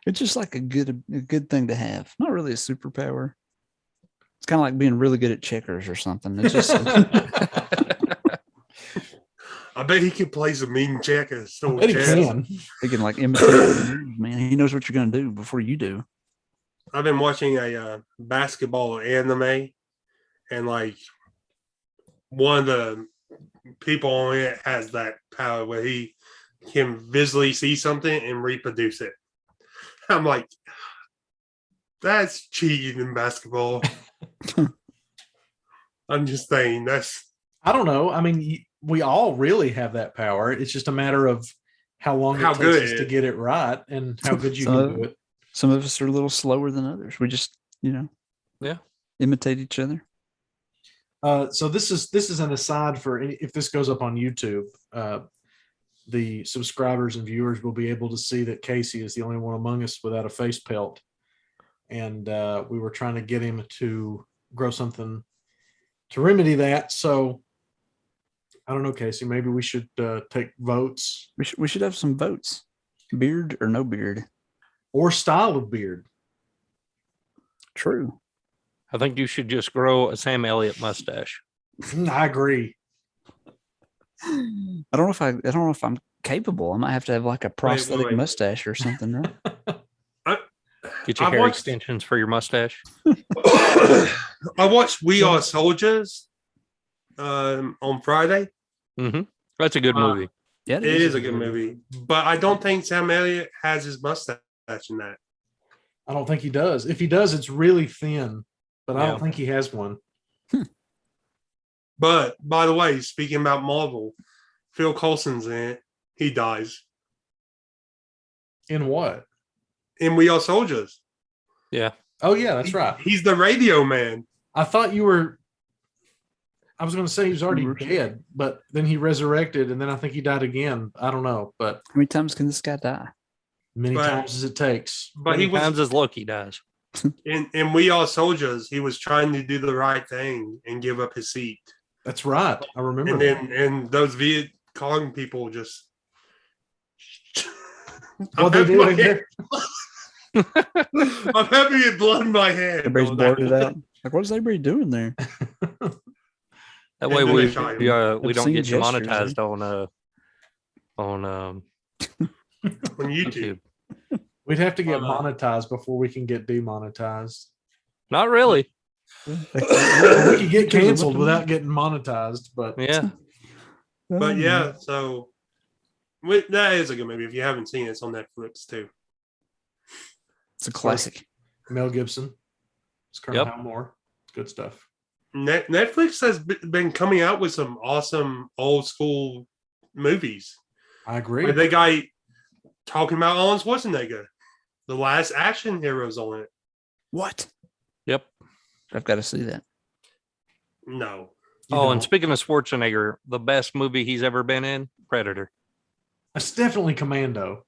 It's just like a good thing to have. Not really a superpower. It's kind of like being really good at checkers or something. It's just I bet he could play some mean checkers. I bet he can. he can like imitate the moves, man. He knows what you're gonna do before you do. I've been watching a basketball anime, and like one of the people on it has that power where he can visually see something and reproduce it. I'm like, that's cheating in basketball. I'm just saying I don't know. I mean, we all really have that power. It's just a matter of how long How it good takes us it to is. get it right and how good you So- can do it. Some of us are a little slower than others. We just, Yeah. imitate each other. So this is an aside for if this goes up on YouTube, the subscribers and viewers will be able to see that Casey is the only one among us without a face pelt, and we were trying to get him to grow something to remedy that. So I don't know, Casey. Maybe we should take votes We should have some votes. Beard or no beard? or style of beard. True. I think you should just grow a Sam Elliott mustache. I agree. I don't know if I'm capable. I might have to have like a prosthetic wait. mustache or something, right? Get your I've hair watched- extensions for your mustache. I watched We Are Soldiers on Friday. That's a good movie. Yeah, It is a good movie, but I don't think Sam Elliott has his mustache in that. I don't think he does. If he does, it's really thin, but I Yeah. don't think he has one. But by the way, speaking about Marvel, Phil Coulson's in it. He dies In what? in We Are Soldiers. Yeah. Oh yeah, that's right. He's the radio man. I thought you were. I was going to say he was already Sure. dead, but then he resurrected, and then I think he died again. I don't know, but How many times can this guy die? many But- times as it takes. But Many he was times as Loki dies. in We Are Soldiers. He was trying to do the right thing and give up his seat. That's right. I remember. And that. then those Viet Cong people just What they do in there? I'm having it blood in my hand. Everybody's on that blurted one. out. Like, what is everybody doing there? That And way then we they shot him. we don't Obscene get gestures, demonetized on On YouTube. YouTube. We'd have to get Uh, monetized before we can get demonetized. Not really. We could get canceled without getting monetized, but Yeah. But yeah, so that is a good movie. If you haven't seen it, it's on Netflix too. It's a classic. Mel Gibson, it's Colonel Yep. Hal Moore. It's good stuff. Netflix has been coming out with some awesome old school movies. I agree. Like they got talking about Arnold Schwarzenegger, the last action heroes on it. What? Yep. I've got to see that. No, You Oh, and don't. speaking of Schwarzenegger, the best movie he's ever been in, Predator. It's definitely Commando.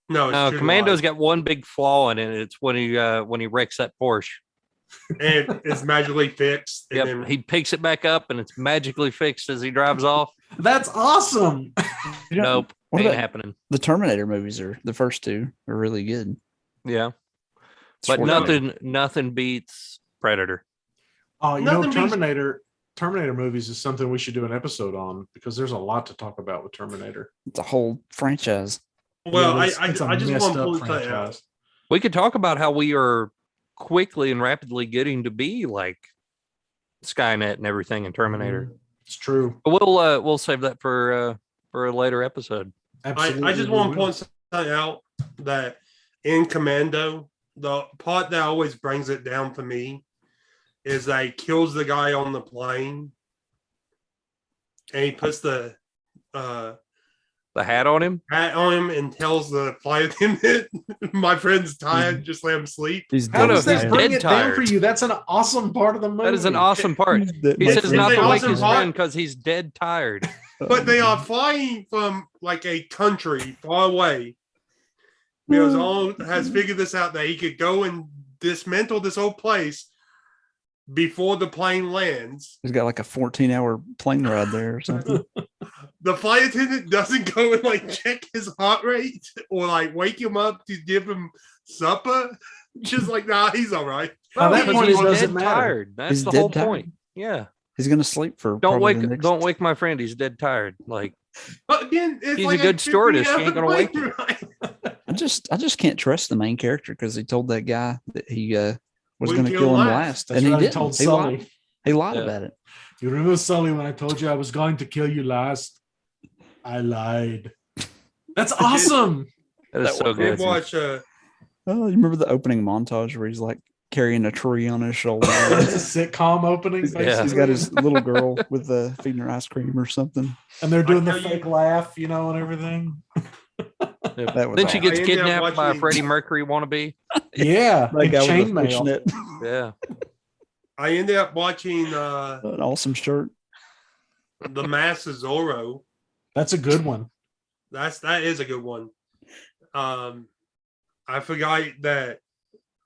no, it's True to Commando's Life. got one big flaw in it. It's when he wrecks that Porsche. And it's magically fixed. And Yep. then He picks it back up and it's magically fixed as he drives off. That's awesome. You know, Nope. what Ain't about happening. the Terminator movies? The first two are really good. Yeah. But Schwarzenegger. nothing beats Predator. Oh, you know, Nothing beats- Terminator movies is something we should do an episode on because there's a lot to talk about with Terminator. It's a whole franchise. Well, It is- it's a I just messed want to up point something out. franchise. We could talk about how we are quickly and rapidly getting to be like Skynet and everything in Terminator. It's true. But we'll save that for a later episode. Absolutely. I just we want to will. point something out that in Commando, the part that always brings it down for me is that he kills the guy on the plane and he puts the The hat on him. hat on him and tells the flight attendant, "My friend's tired, just let him sleep." He's How No, does he's that bring dead it down for tired. you? That's an awesome part of the movie. That is an awesome part. He It's says not the to wake awesome his part. friend because he's dead tired. But they are flying from like a country far away. Because all has figured this out that he could go and dismantle this whole place before the plane lands. He's got like a 14-hour plane ride there or something. The flight attendant doesn't go and like check his heart rate or like wake him up to give him supper. Just like, nah, he's all right. Now, that Because point, he's it doesn't dead matter. tired. That's He's the dead whole tired. point. Yeah. He's gonna sleep for Don't probably the next- don't wake my friend. He's dead tired. Like But again, it's He's a like good stewardess. She 15-hour ain't gonna wake plane you. ride. I just can't trust the main character because he told that guy that he was Wouldn't going to kill kill him him last. last, That's and he right, didn't. told He Sully. lied. He lied Yeah. about it. You remember, Sully, when I told you I was going to kill you last? I lied. That's awesome. that is That so was We good. watch Oh, you remember the opening montage where he's like carrying a tree on his shoulder? It's a sitcom opening. He's Basically. got his little girl with feeding her ice cream or something. And they're doing the tell you- fake laugh, you know, and everything. That was Then she awesome. gets I ended up kidnapped by a watching- Freddie Mercury wannabe. Yeah, That in guy with the chainmail. fishnet, Yeah. I ended up watching an awesome shirt. The Mask of Zorro. That's a good one. That is a good one. I forgot that,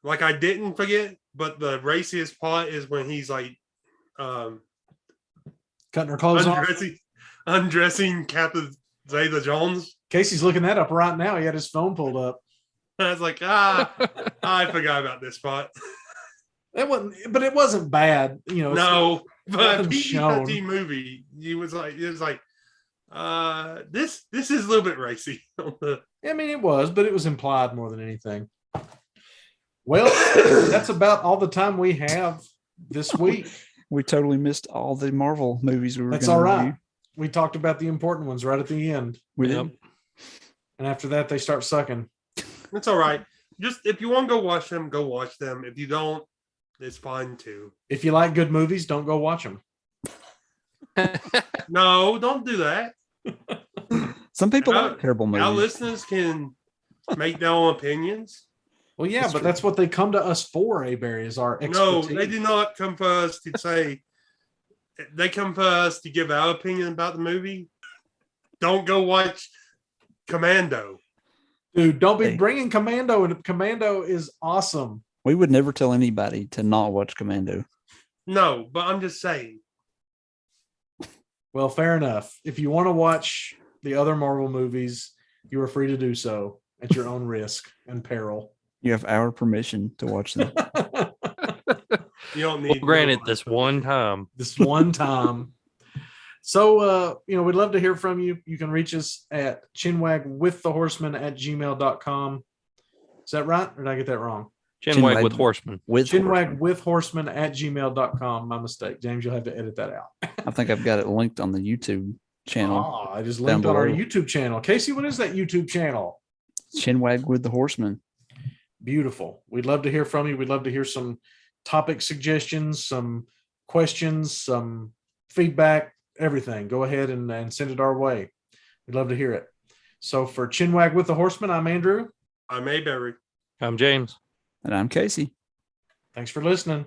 like I didn't forget, but the raciest part is when he's like Cutting her clothes off. undressing Captain Zeta Jones. Casey's looking that up right now. He had his phone pulled up. I was like, I forgot about this part. It wasn't, but it wasn't bad. You know, it's- No, but nothing PG-13 shown. movie. It was like this is a little bit racy. I mean, it was, but it was implied more than anything. Well, that's about all the time we have this week. We totally missed all the Marvel movies we were. That's gonna all right. review. We talked about the important ones right at the end. We Yep. did. And after that, they start sucking. It's all right. Just if you want to go watch them, go watch them. If you don't, it's fine too. If you like good movies, don't go watch them. No, don't do that. Some people Our- like terrible movies. Our listeners can make their own opinions. Well, yeah, That's but true. that's what they come to us for, Barry, is our expertise. No, they did not come for us to say. They come for us to give our opinion about the movie. Don't go watch Commando. Dude, don't be Hey. bringing Commando, and Commando is awesome. We would never tell anybody to not watch Commando. No, but I'm just saying. Well, fair enough. If you want to watch the other Marvel movies, you are free to do so at your own risk and peril. You have our permission to watch them. You don't Well, need. granted, this one time. This one time. So, we'd love to hear from you. You can reach us at chinwagwiththehorseman@gmail.com. Is that right? Or did I get that wrong? Chinwag with Horsemen. With Horsemen. Chinwagwithhorseman@gmail.com. My mistake. James, you'll have to edit that out. I think I've got it linked on the YouTube channel. Oh, I just linked on our below. YouTube channel. Casey, what is that YouTube channel? Chinwag with the Horseman. Beautiful. We'd love to hear from you. We'd love to hear some topic suggestions, some questions, some feedback, everything. Go ahead and send it our way. We'd love to hear it. So for Chinwag with the Horseman, I'm Andrew. I'm Mayberry. I'm James. And I'm Casey. Thanks for listening.